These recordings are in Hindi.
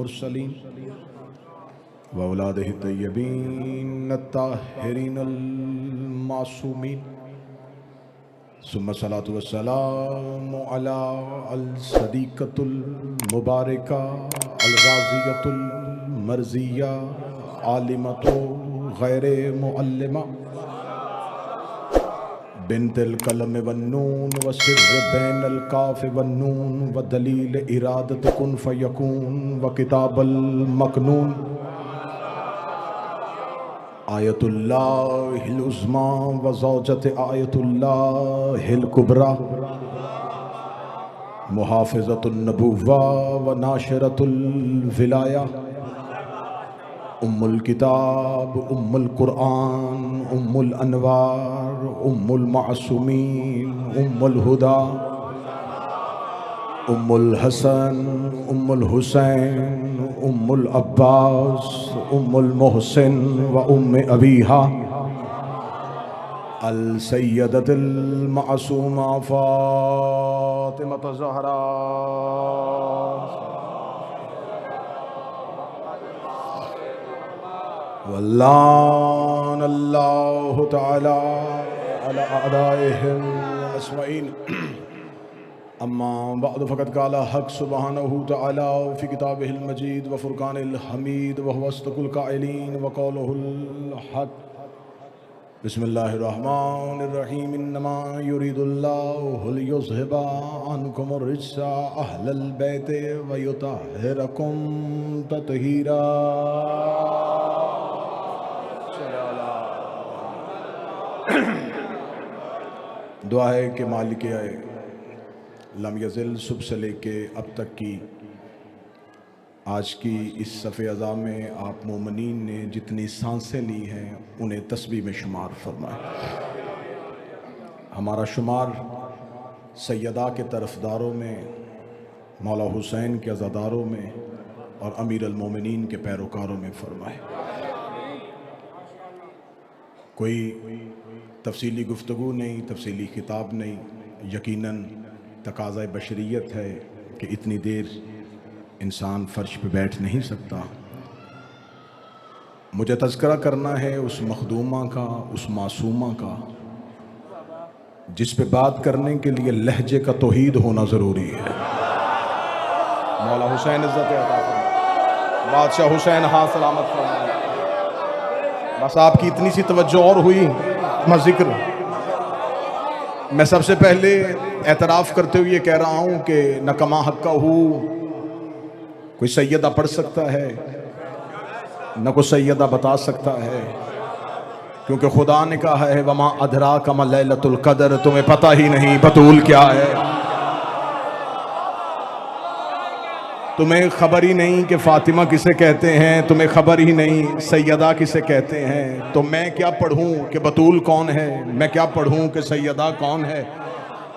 मुरसलीन व औलादिहि तय्यबीन अत्ताहिरीन मासूमीन सुम्मा सलातु वस्सलामु अला अल सदीक़तुल मुबारका अल गाज़ियतुल मर्ज़िया आलिमतु गैरे मुअल्लिमा बिन्तिल कलम वन्नून व सिर्र बैनल काफ वन्नून व दलील इरादत कुन फयकून व किताबल मकनून आयतुल्लाहिल उज़्मा व ज़ौजत आयतुल्लाहिल कुबरा मुहाफ़िज़तुन नबुव्वा व नाशिरतुल विलाया उम्मुल किताब उम्मुल कुरआन उम्मुल अनवार उम्मुल मासूमीन उम्मुल हुदा उम्मुल हसन उम्मुल हुसैन उम्मुल अब्बास उम्मुल मोहसिन व उम्मे अबीहा अल सय्यदतुल मासूमा फातिमा ज़हरा वल्लाहु तआला अला अदाइहिम अजमईन अम्मा बअद फ़क़द क़ाला हक़ सुब्हानहु तआला फ़ी किताबिहिल मजीद व फ़ुरक़ानिल हमीद व हुवा अस्दक़ुल क़ाइलीन व क़ौलुहुल हक़ बिस्मिल्लाहिर रहमानिर रहीम इन्नमा युरीदुल्लाहु लियुज़हिबा अन्कुमुर रिज्सा अहलल बैति व युतहिरकुम तत्हीरा। दुआ है कि मालिक लम यज़िल सुबह से लेके अब तक की आज की इस सफ़े अज़ा में आप मोमिनीन ने जितनी सांसें ली हैं उन्हें तस्बीह में शुमार फरमाए। हमारा शुमार सैयदा के तरफदारों में, मौला हुसैन के अज़ादारों में और अमीर अल मोमिनीन के पैरोकारों में फरमाए। कोई तफसीली गुफ्तगू नहीं, तफसीली खिताब नहीं, यकीनन तकाज़ा बशरियत है कि इतनी देर इंसान फ़र्श पे बैठ नहीं सकता। मुझे तज़किरा करना है उस मखदूमा का, उस मासूमा का जिस पे बात करने के लिए लहजे का तौहीद होना ज़रूरी है। मौला हुसैन इज़्ज़त अता फरमाए, बादशाह हुसैन हाँ सलामत फरमाए। बस आपकी इतनी सी तवज्जो और हुई जिक्र। मैं सबसे पहले एतराफ़ करते हुए कह रहा हूँ कि न कमा हक्का हूँ कोई सैयदा पढ़ सकता है, न कोई सैयदा बता सकता है, क्योंकि खुदा ने कहा है वमा अदरा कमा लैलतुल कदर, तुम्हें पता ही नहीं बतूल क्या है, तुम्हें खबर ही नहीं कि फ़ातिमा किसे कहते हैं, तुम्हें खबर ही नहीं सैयदा किसे कहते हैं। तो मैं क्या पढ़ूं कि बतूल कौन है, मैं क्या पढ़ूं कि सैयदा कौन है।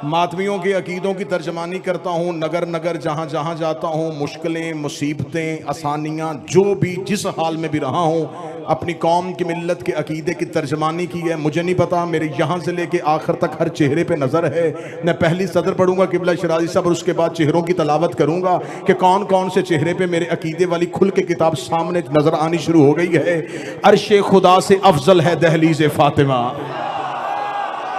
मातमियों के अकीदों की तर्जमानी करता हूँ, नगर नगर जहाँ जहाँ जाता हूँ, मुश्किलें मुसीबतें आसानियाँ जो भी जिस हाल में भी रहा हूँ, अपनी कौम की मिल्लत के अकीदे की तर्जमानी की है। मुझे नहीं पता, मेरे यहाँ से लेके आखिर तक हर चेहरे पे नज़र है। मैं पहली सदर पढ़ूंगा किबला शिराजी साहब और उसके बाद चेहरों की तलावत करूँगा कि कौन कौन से चेहरे पे मेरे अकीदे वाली खुल के किताब सामने नज़र आनी शुरू हो गई है। अर्शे खुदा से अफजल है दहलीज़े फ़ातिमा।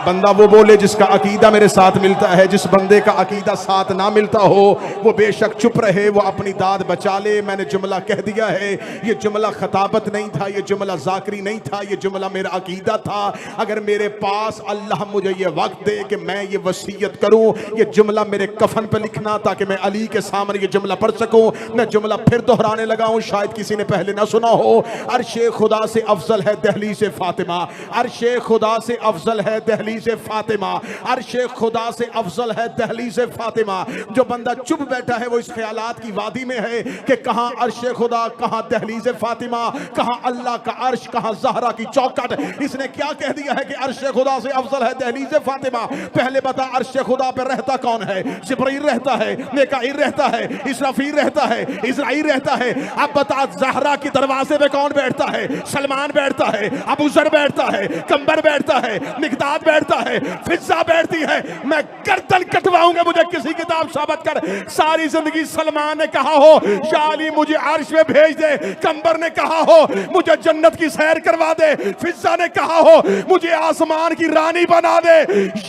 बंदा वो बोले जिसका अकीदा मेरे साथ मिलता है, जिस बंदे का अकीदा साथ ना मिलता हो वो बेशक चुप रहे, वो अपनी दाद बचा ले। मैंने जुमला कह दिया है, ये जुमला खताबत नहीं था, ये जुमला जाकरी नहीं था, ये जुमला मेरा अकीदा था। अगर मेरे पास अल्लाह मुझे ये वक्त दे कि मैं ये वसीयत करूं, ये जुमला मेरे कफन पे लिखना ताकि मैं अली के सामने ये जुमला पढ़ सकूं। मैं जुमला फिर दोहराने लगा हूं, शायद किसी ने पहले ना सुना हो। अर्शे खुदा से अफजल है दहलीज़े फ़ातिमा, अर्शे खुदा से अफजल है दहलीज़े फ़ातिमा, अर्शे खुदा से अफजल है दहलीज़े फ़ातिमा। जो बंदा चुप बैठा है वो इस ख्यालात की वादी में है कि कहां अर्शे खुदा, कहां दहलीज़े फ़ातिमा, कहां अल्लाह का अर्श, कहां ज़हरा की चौखट। इसने क्या कह दिया है कि अर्शे खुदा से अफजल है दहलीज़े फ़ातिमा। पहले बता अर्शे खुदा पर रहता कौन है? जिब्रील रहता है, मीकाईल रहता है, इसराफील रहता है, इज़राइल रहता है। अब बता ज़हरा के दरवाजे पे कौन बैठता है? सलमान बैठता है, अबू ज़र बैठता है, कंबर बैठता है, मिक़दाद बैठता है, फिजा बैठती है, मैं गर्दन कटवाऊंगा मुझे किसी किताब साबित कर। सारी जिंदगी सलमान ने कहा हो या अली मुझे अर्श में भेज दे, कंबर ने कहा हो मुझे जन्नत की सैर करवा दे, फिजा ने कहा हो मुझे आसमान की रानी बना दे।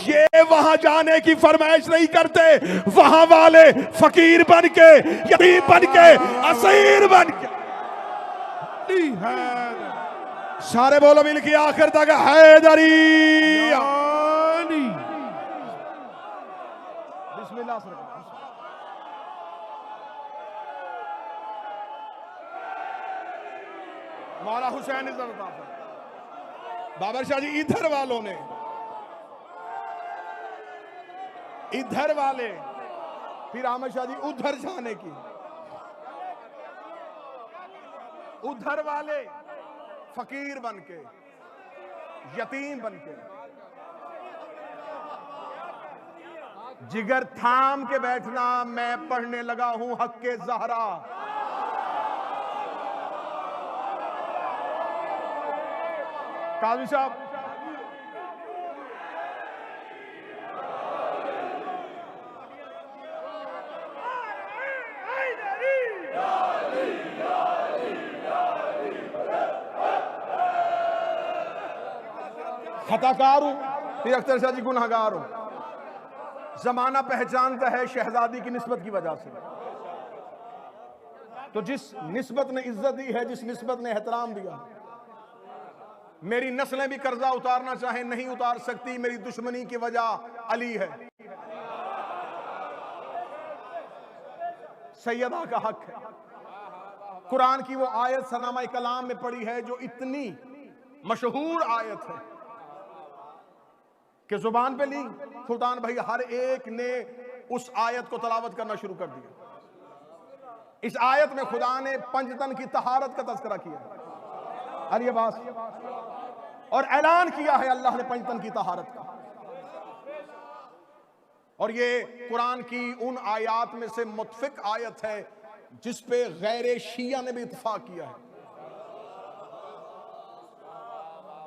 ये वहां जाने की फरमाइश नहीं करते, वहां वाले फकीर बन के, यतीम बन के, असीर बन के। सारे बोलो मिल के आखिर तक हैदरी। बिस्मिल्लाह। मौला हुसैन बाबर शाह जी इधर वालों ने, इधर वाले फिर अहमद शाह जी उधर जाने की, उधर वाले फकीर बन के, यतीम बन के, जिगर थाम के बैठना, मैं पढ़ने लगा हूं हक के ज़हरा। काजी साहब खताकार हूं, फिर अख्तर शाह जी गुनहगार हूं। जमाना पहचानता है शहजादी की निस्बत की वजह से। तो जिस निस्बत ने इज्जत दी है, जिस निस्बत ने एहतराम दिया, मेरी नस्लें भी कर्जा उतारना चाहे नहीं उतार सकती, मेरी दुश्मनी की वजह अली है। सैयदा का हक है। कुरान की वो आयत सनामा कलाम में पड़ी है जो इतनी मशहूर आयत है कि जुबान पे ली सुल्तान भाई हर एक ने उस आयत को तलावत करना शुरू कर दिया। इस आयत में खुदा ने पंजतन की तहारत का तज़किरा किया, अली अब्बास, और ऐलान किया है अल्लाह ने पंजतन की तहारत का। और ये कुरान की उन आयात में से मुतफिक आयत है जिस पे गैर शिया ने भी इत्तफाक किया है।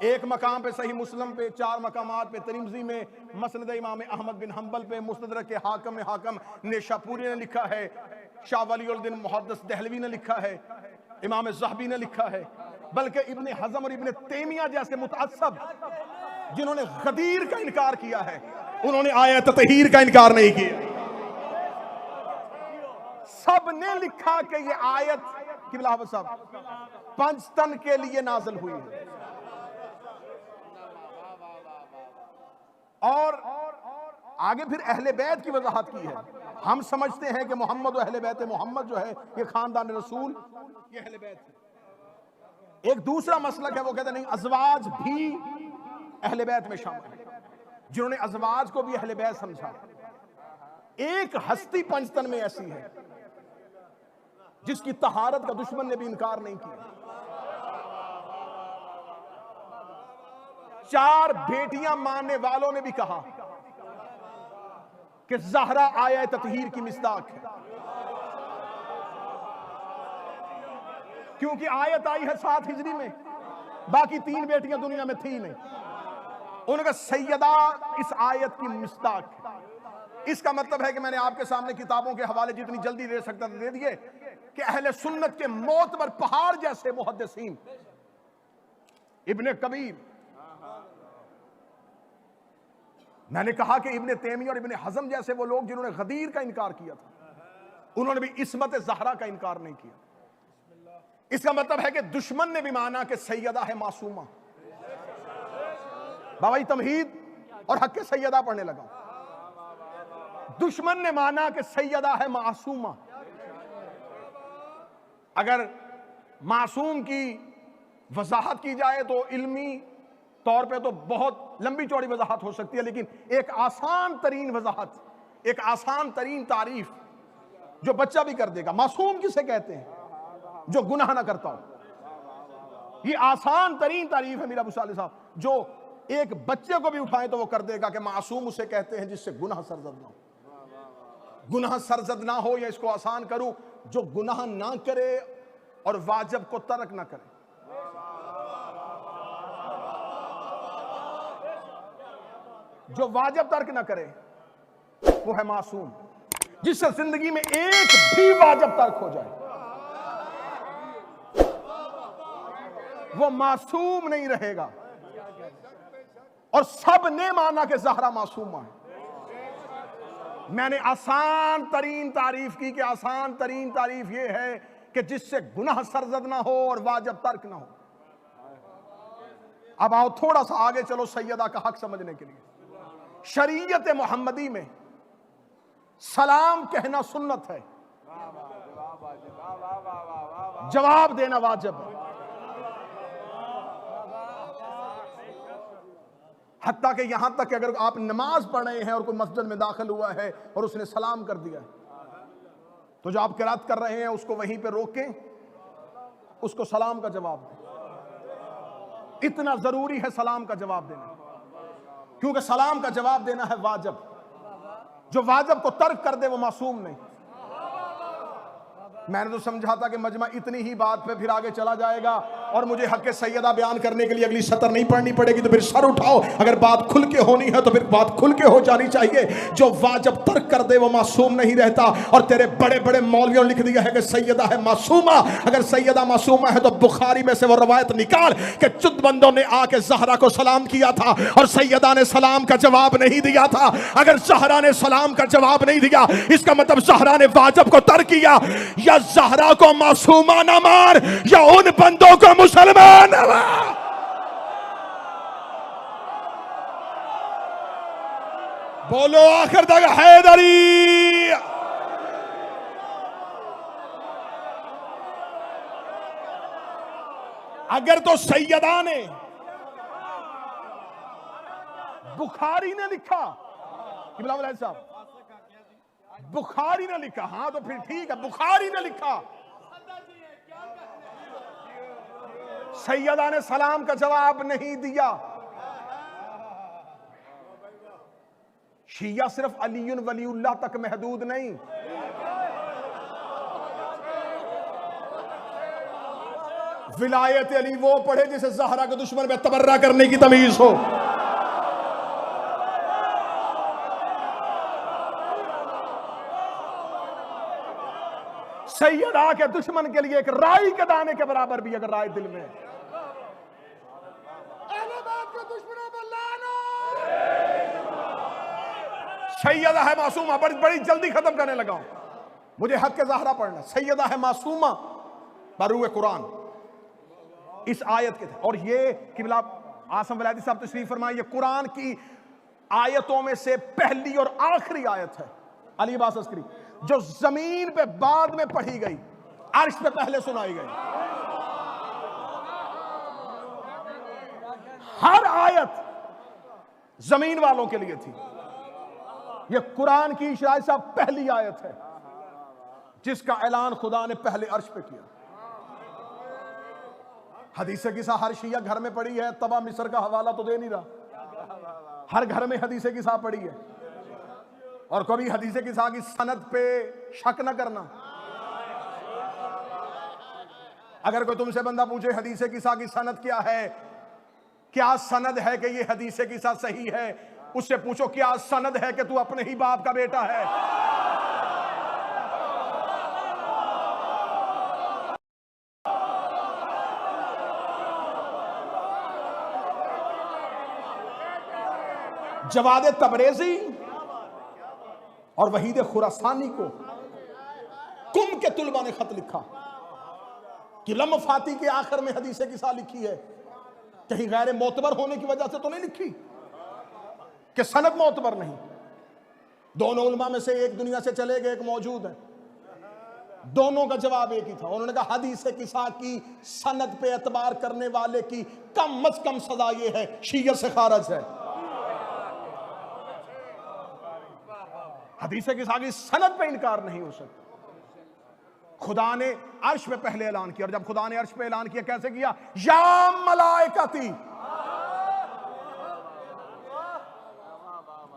एक मकाम पे सही मुस्लिम पे, 4 मकामात पे तिरमिज़ी में, मसनद इमाम अहमद बिन हंबल पे, मुस्तदरक के हाकम नेशापुरी ने लिखा है, शाह वलीउद्दीन मुहद्दिस दहलवी ने लिखा है, इमाम ज़हबी ने लिखा है, बल्कि इब्ने हज़म और इब्ने तैमिया जैसे मुतअस्सब जिन्होंने गदीर का इनकार किया है, उन्होंने आयत ततहीर का इनकार नहीं किया। सब ने लिखा कि ये आयत किबला साहब पंजतन के लिए नाज़िल हुई है। और आगे फिर अहले बैत की वजाहत की है। हम समझते हैं कि मोहम्मद और अहले बैत मोहम्मद जो है ये खानदान रसूल, ये अहले बैत है। एक दूसरा मसलक है, वो कहते नहीं अज़वाज भी अहले बैत में शामिल है, जिन्होंने अज़वाज को भी अहले बैत समझा। एक हस्ती पंजतन में ऐसी है जिसकी तहारत का दुश्मन ने भी इनकार नहीं किया। 4 बेटियां मानने वालों ने भी कहा कि ज़हरा आया ततहीर की मिस्दाक है, क्योंकि आयत आई है 7 हिजरी में, बाकी 3 बेटियां दुनिया में थी नहीं। उनका सैयदा इस आयत की मिस्दाक है। इसका मतलब है कि मैंने आपके सामने किताबों के हवाले जितनी जल्दी दे सकता था दे दिए कि अहले सुन्नत के मोतबर पहाड़ जैसे मुहद्दिसीन, इब्ने कबीर, मैंने कहा कि इब्ने तैमिया और इब्ने हज़म जैसे वो लोग जिन्होंने गदीर का इनकार किया था, उन्होंने भी इस्मत ज़हरा का इनकार नहीं किया। इसका मतलब है कि दुश्मन ने भी माना कि सैयदा है मासूमा। बाबा तमहीद और हक सैयदा पढ़ने लगा। दुश्मन ने माना कि सैयदा है मासूमा। अगर मासूम की वजाहत की जाए तो इल्मी तौर पे तो बहुत लंबी चौड़ी वजाहत हो सकती है, लेकिन एक आसान तरीन वजाहत, एक आसान तरीन तारीफ जो बच्चा भी कर देगा। मासूम किसे कहते हैं? जो गुनाह ना करता हो। ये आसान तरीन तारीफ है मीरा अबू सालेह साहब, जो एक बच्चे को भी उठाए तो वो कर देगा कि मासूम उसे कहते हैं जिससे गुनाह सरजद ना हो। गुनाह सरजद ना हो, या इसको आसान करूं, जो गुनाह ना करे और वाजिब को तर्क ना करे। जो वाजिब तर्क ना करे वो है मासूम। जिससे जिंदगी में एक भी वाजिब तर्क हो जाए वो मासूम नहीं रहेगा। और सब ने माना कि ज़हरा मासूमा है। मैंने आसान तरीन तारीफ की कि आसान तरीन तारीफ यह है कि जिससे गुनाह सरजद ना हो और वाजिब तर्क ना हो। अब आओ थोड़ा सा आगे चलो सैयदा का हक समझने के लिए। शरीयत मोहम्मदी में सलाम कहना सुन्नत है, जवाब देना वाजिब है। हत्ता कि यहां तक कि अगर आप नमाज पढ़ रहे हैं और कोई मस्जिद में दाखिल हुआ है और उसने सलाम कर दिया है, तो जो आप किरात कर रहे हैं उसको वहीं पे रोकें, उसको सलाम का जवाब दें। इतना जरूरी है सलाम का जवाब देना, क्योंकि सलाम का जवाब देना है वाजिब। जो वाजिब को तर्क कर दे वो मासूम नहीं। मैंने तो समझा था कि मजमा इतनी ही बात पे फिर आगे चला जाएगा और मुझे हक सैयदा बयान करने के लिए अगली सतर नहीं पढ़नी पड़ेगी। तो फिर सर उठाओ, अगर बात खुल के होनी है तो फिर बात खुल के हो जानी चाहिए। जो वाजिब तर्क कर दे वो मासूम नहीं रहता। और तेरे बड़े बड़े मौलवियों ने लिख दिया है कि सैयदा है मासूमा। अगर सैयदा मासूमा है तो बुखारी में से वो रवायत निकाल कि चुद बंदों ने आके ज़हरा को सलाम किया था और सैयदा ने सलाम का जवाब नहीं दिया था। अगर ज़हरा ने सलाम का जवाब नहीं दिया, इसका मतलब ज़हरा ने वाजिब को तर्क किया। या ज़हरा को मासूमा ना मार या उन बंदों को मुसलमान ना मार। बोलो आखिर तक हैदरी। अगर तो सैयदा ने, बुखारी ने लिखा, इब्राहिम साहब बुखारी ने लिखा, हाँ तो फिर ठीक है, बुखारी ने लिखा सैयदा ने सलाम का जवाब नहीं दिया। शिया सिर्फ अलीयुन वलीउल्लाह तक महदूद नहीं, विलायत अली वो पढ़े जिसे ज़हरा के दुश्मन में तबर्रा करने की तमीज हो। सैयदा के दुश्मन के लिए एक राई के दाने के बराबर भी अगर राय दिल में, सैयदा है मासूमा। बड़ी जल्दी खत्म करने लगा हूं, मुझे हक के ज़हरा पढ़ना। सैयदा है मासूमा बरूए कुरान इस आयत के थे। और ये किबला आसम वलायती साहब तशरीफ फरमाए, ये कुरान की आयतों में से पहली और आखिरी आयत है अली अब्बास अस्करी जो जमीन पे बाद में पढ़ी गई, अर्श पे पहले सुनाई गई। हर आयत जमीन वालों के लिए थी। यह कुरान की शायद साहब पहली आयत है जिसका ऐलान खुदा ने पहले अर्श पे किया। हदीस किसा हर शिया घर में पड़ी है, तबा मिस्र का हवाला तो दे नहीं रहा। हर घर में हदीस किसा पड़ी है। और कभी हदीस किसा की सनद पे शक न करना। अगर कोई तुमसे बंदा पूछे हदीस किसा की सनद क्या है, क्या सनद है कि ये हदीस किसा सही है, उससे पूछो क्या सनद है कि तू अपने ही बाप का बेटा है। जवाद तबरेजी और वहीद खुरासानी को कुम के तुलबा ने खत लिखा कि लम फाती के आखिर में हदीस किसा लिखी है, कहीं गैर मोतबर होने की वजह से तो नहीं लिखी कि सनद मोतबर नहीं। दोनों उलमा में से एक दुनिया से चले गए, एक मौजूद है। दोनों का जवाब एक ही था। उन्होंने कहा हदीस किसा की सनद पे एतबार करने वाले की कम अज कम सजा ये है शियत से खारज है। हदीस किसा की सनद पे इनकार नहीं हो सकता। खुदा ने अर्श पे पहले ऐलान किया, और जब खुदा ने अर्श पे ऐलान किया कैसे किया? या मलाइकती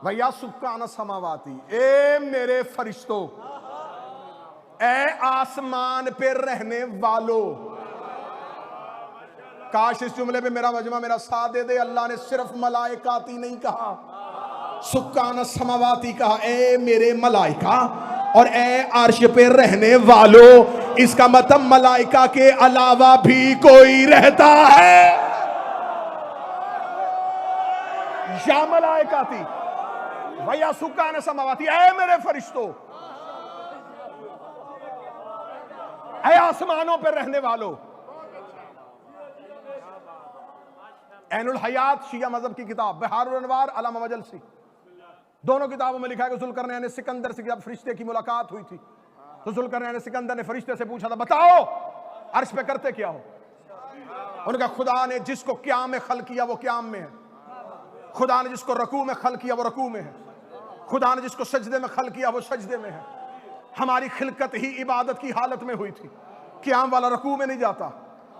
भैया सुक्कान समावाती, ए मेरे फरिश्तों, ए आसमान पे रहने वालों। काश इस जुमले पे मेरा मजमा मेरा साथ दे दे। अल्लाह ने सिर्फ मलाइकाती नहीं कहा, सुक्कान समावाती कहा, ए मेरे मलाइका और ए अर्श पे रहने वालों। इसका मतलब मलाइका के अलावा भी कोई रहता है। या मलाइका थी भैया सुक्कान समावाती, ए मेरे फरिश्तों, ए आसमानों पर रहने वालों। ऐनुल हयात शिया मजहब की किताब, बहारुल अनवार अल्लामा मजलसी, दोनों किताबों में लिखा है कि जुल्करनैन ने सिकंदर से जब फरिश्ते की मुलाकात हुई थी तो जुल्करनैन ने सिकंदर ने फरिश्ते से पूछा था, बताओ अर्श पे करते क्या हो? उनका खुदा ने जिसको क़याम में खल किया वो क़याम में है, खुदा ने जिसको रकू में खल किया वो रकू में है, खुदा ने जिसको सजदे में खल किया वो सजदे में है। हमारी खिलकत ही इबादत की हालत में हुई थी। क़याम वाला रकू में नहीं जाता,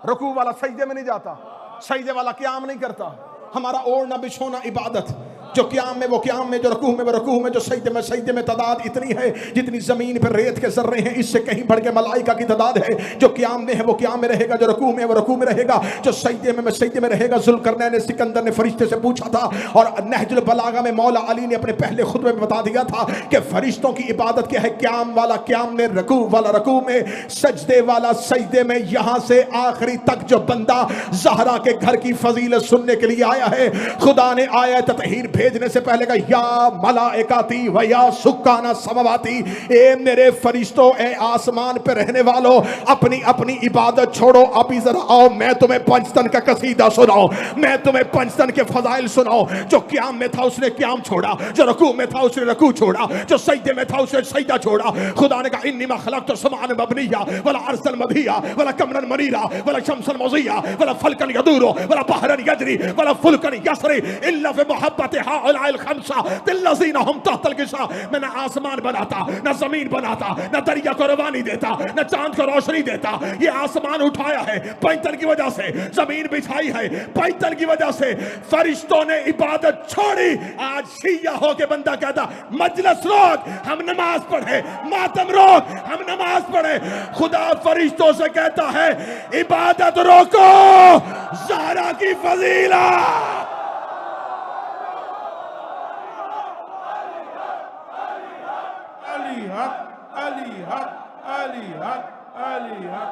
रकू वाला सजदे में नहीं जाता, सजदे वाला क़याम नहीं करता। हमारा ओढ़ना बिछोना इबादत, जो क़याम में वो क़याम में, जो रकूह में वो रकूह में, जो सजदे में तादाद इतनी है जितनी जमीन पर रेत के जर्रे हैं, इससे कहीं बढ़ के मलाइका की तादाद है। जो क़याम में है वो क़याम में रहेगा, जो रकूह में वो रकूह में रहेगा, जो सजदे में सजदे में रहेगा। जुल्करनैन ने सिकंदर ने फरिश्ते से पूछा था, और नहजुल बलागा में मौला अली ने अपने पहले खुतबे में बता दिया था कि फरिश्तों की इबादत क्या है। क़याम वाला क़याम में, रकूह वाला रकूह में, सजदे वाला सजदे में। यहां से आखिरी तक जो बंदा ज़हरा के घर की फजीलत सुनने के लिए आया है, खुदा ने आयत ततहीर भेजने से पहले का या मलाइकाती व या सुक्काना समावाती, ए मेरे फरिश्तों, ए आसमान पे रहने वालों, अपनी अपनी इबादत छोड़ो, अभी जरा आओ मैं तुम्हें पंचतन का कसीदा सुनाऊं, मैं तुम्हें पंचतन के फजाइल सुनाऊं। जो क़याम में था उसने क़याम छोड़ा, जो रकू में था उसने रकू छोड़ा, जो सजदे में था उसने सजदा छोड़ा। खुदा ने कहा, इन्नी मा खलक़तु समान मबनिया वला अर्सन मदिया वला कमरन मनीरा वला शमसन मज़िया वला फलकन यदूरो वला बहरन यजरी वला फुलकन यसरी इल्ला फी मुहब्बतिहा अल खमसा तिल्लज़ीना हम तहतल किसा। मैं न आसमान बनाता, न जमीन बनाता, न दरिया को रवानी देता, न चांद को रोशनी देता। ये आसमान उठाया है पैंतन की वजह से, जमीन बिछाई है पैंतन की वजह से। फरिश्तों ने इबादत छोड़ी। आज शिया हो के बंदा कहता, मजलिस रोक, हम नमाज पढ़े, मातम रोक, हम नमाज पढ़े। खुदा फरिश्तों से कहता है, इबादत रोको, ज़हरा की फजीला। अली हक, अली हक, अली हक, अली हक।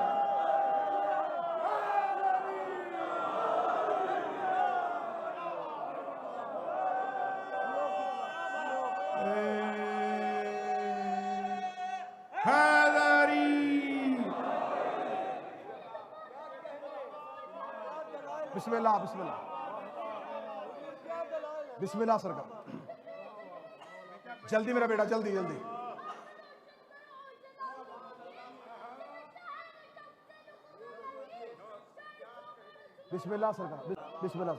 बिस्मिल्लाह बिस्मिल्लाह बिस्मिल्लाह सरकार, जल्दी मेरा बेटा, जल्दी जल्दी। बिस्मिल्लाह सरकार, बिस्मिल्लाह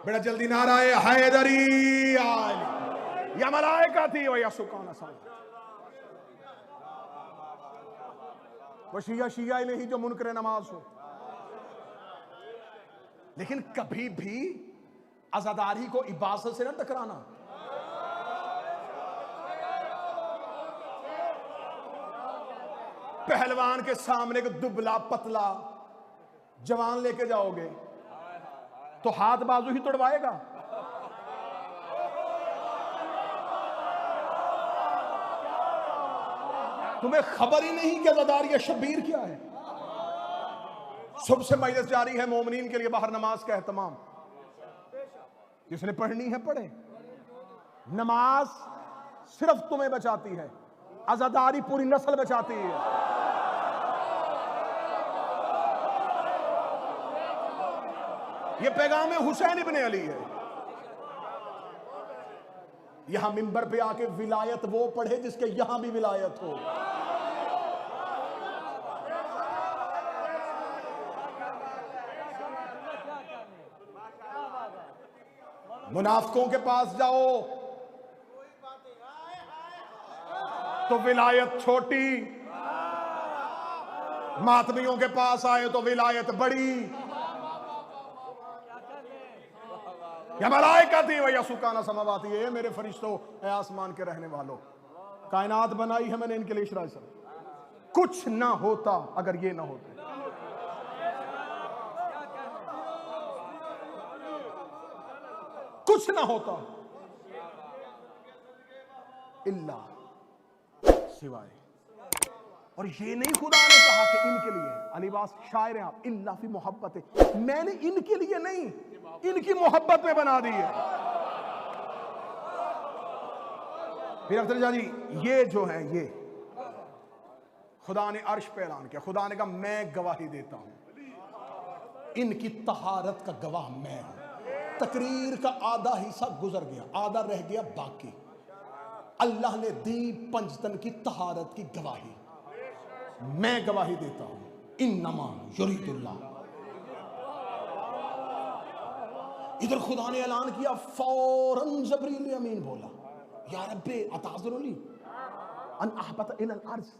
बेटा, जल्दी। नाराए हैदरी आली या मलाइका थी वो या सुकाना सा। वो शिया ही नहीं जो मुनकर नमाज हो, लेकिन कभी भी आजादारी को इबादत से न टकराना। पहलवान के सामने को दुबला पतला जवान लेके जाओगे तो हाथ बाजू ही तोड़वाएगा। तुम्हें खबर ही नहीं कि आजादारी या शबीर क्या है। सुबह से मजलिस जारी है, मोमिनीन के लिए बाहर नमाज का एहतमाम, जिसने पढ़नी है पढ़े। नमाज सिर्फ तुम्हें बचाती है, आजादारी पूरी नस्ल बचाती है। यह पैगाम हुसैन इब्ने अली है। यहां मिंबर पे आके विलायत वो पढ़े जिसके यहां भी विलायत हो। मुनाफिकों के पास जाओ तो विलायत छोटी, मातमियों के पास आए तो विलायत बड़ी। या मलाइका थी वह सुकाना समावाती है, मेरे फरिश्तों, है आसमान के रहने वालों। कायनात बनाई है मैंने इनके लिए इशरा से। कुछ ना होता अगर ये ना होते। कुछ ना होता। इल्ला, सिवाय। और ये नहीं खुदा ने कहा कि इनके लिए, अलीबास शायर हैं आप, इल्ला फी मोहब्बत है, मैंने इनके लिए नहीं, इनकी मोहब्बत में बना दी है। फिर अख्तर जी ये जो है, ये खुदा ने अर्श पे ऐलान किया, खुदा ने कहा मैं गवाही देता हूं, इनकी तहारत का गवाह मैं हूं। तकरीर का आधा हिस्सा गुजर गया, आधा रह गया बाकी। अल्लाह ने दी पंजतन की तहारत की गवाही, मैं गवाही देता हूं, इन्नमा युरीदुल्लाह। इधर खुदा ने ऐलान किया, फौरन जबरील अमीन बोला, या रब्बे अताज़ुरुली अन अहबत इलल अर्ज़,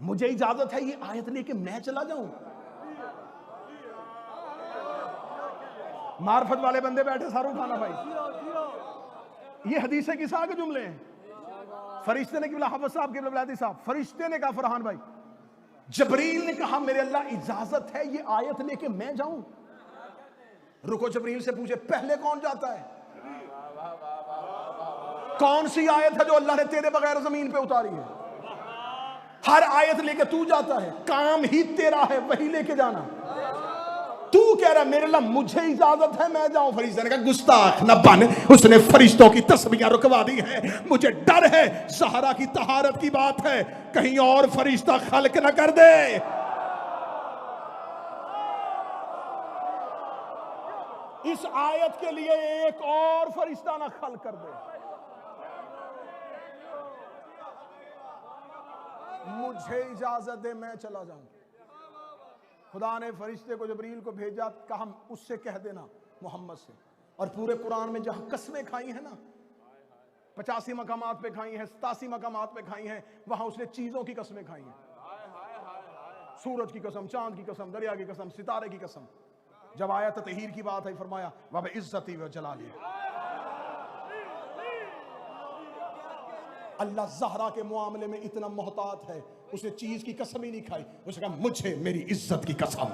मुझे इजाजत है ये आयत लेके मैं चला जाऊं। मार्फत वाले बंदे बैठे, सारू खाना भाई, ये हदीस किसा के जुमले हैं। फरिश्ते ने किबला हाफिज साहब, किबला बलादी साहब, फरिश्ते ने कहा फरहान भाई, जबरील ने कहा मेरे अल्लाह इजाजत है ये आयत लेके मैं जाऊं। रुको, जबरील से पूछे पहले कौन जाता है? कौन सी आयत है जो अल्लाह ने तेरे बगैर जमीन पे उतारी है? हर आयत लेके तू जाता है, काम ही तेरा है वही लेके जाना। तू कह रहा मेरे अल्लाह मुझे इजाजत है मैं जाऊं। फरिश्ते ने कहा गुस्ताख न बन, उसने फरिश्तों की तस्बीह रुकवा दी है। मुझे डर है ज़हरा की तहारत की बात है, कहीं और फरिश्ता खल्क न कर दे। इस आयत के लिए एक और फरिश्ता ना खल्क कर दे। मुझे इजाजत दे मैं चला जाऊं। खुदा ने फरिश्ते को, जबरील को भेजा, कहा उससे कह देना मोहम्मद से। और पूरे कुरान में जहां कसमें खाई है ना, 85 मकामात पे खाई हैं, 87 मकामात पे खाई हैं, वहां उसने चीजों की कसमें खाई हैं। सूरज की कसम, चांद की कसम, दरिया की कसम, सितारे की कसम। जब आया ततहीर की बात है, फरमाया वह इज्जती व जलाली, अल्लाह ज़हरा के मामले में इतना मोहतात है, उसने चीज की कसम ही नहीं खाई। उसने कहा मुझे मेरी इज्जत की कसम,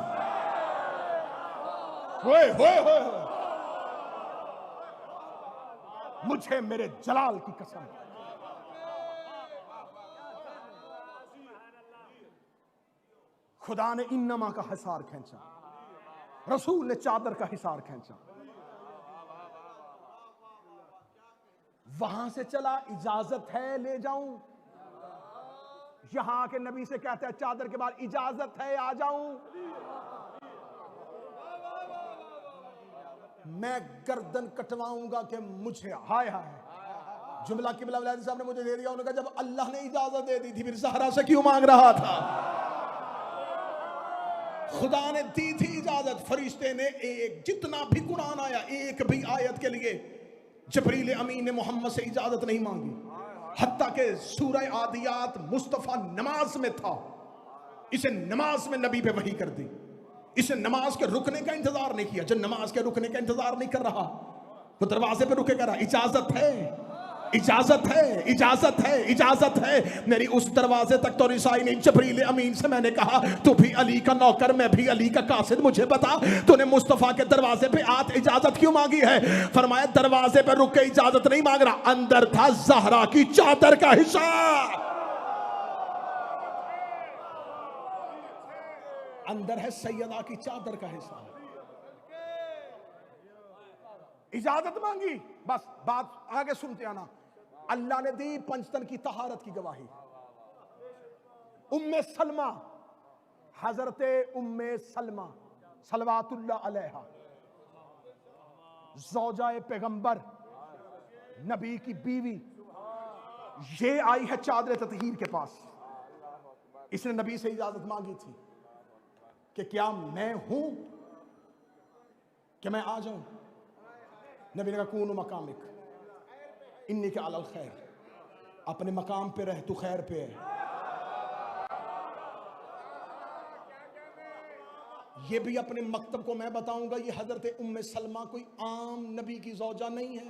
होए होए होए, मुझे मेरे जलाल की कसम। खुदा ने इन्नमा का हिसार खींचा, रसूल ने चादर का हिसार खींचा। वहां से चला, इजाजत है ले जाऊं। यहां के नबी से कहते हैं चादर के बाद इजाजत है आ जाऊं। मैं गर्दन कटवाऊंगा कि मुझे, हाय हाय, जुमला किबला वलादी साहब ने मुझे दे दिया। उन्होंने कहा जब अल्लाह ने इजाजत दे दी थी फिर ज़हरा से क्यों मांग रहा था? खुदा ने दी थी इजाजत। फरिश्ते ने एक, जितना भी कुरान आया, एक भी आयत के लिए जबरील अमीन ने मोहम्मद से इजाजत नहीं मांगी। हत्ता के सूरह आदियात मुस्तफा नमाज में था, इसे नमाज में नबी पे वही कर दी। इसे नमाज के रुकने का इंतजार नहीं किया। जब नमाज के रुकने का इंतजार नहीं कर रहा तो दरवाजे पे रुके, करा इजाजत है, इजाजत है, इजाजत है, इजाजत है। मेरी उस दरवाजे तक तो रिसाई नहीं। जबरील अमीन से मैंने कहा तू भी अली का नौकर, मैं भी अली का कासिद, मुझे बता तूने मुस्तफा के दरवाजे पे आत इजाजत क्यों मांगी है? फरमाया दरवाजे पे रुक के इजाजत नहीं मांग रहा, अंदर था ज़हरा की चादर का हिस्सा। अंदर है सैयदा की चादर का हिस्सा। इजाजत मांगी, बस बात आगे सुनते आना। अल्लाह ने दी पंचतन की तहारत की गवाही। उम्मे सलमा, हजरत उम्मे सलमा सलवातुल्लाह अलैहा, ज़ौजाए पैगंबर, नबी की बीवी, ये आई है चादर ततहीर के पास। इसने नबी से इजाजत मांगी थी कि क्या मैं हूं कि मैं आ जाऊं? नबी ने कहा कून मकामिक इन्नी के अलल खैर, अपने मकाम पे रह, तू खैर पे है। ये भी अपने मकतब को मैं बताऊंगा, ये हजरत उम्मे सलमा कोई आम नबी की ज़ौजा नहीं है।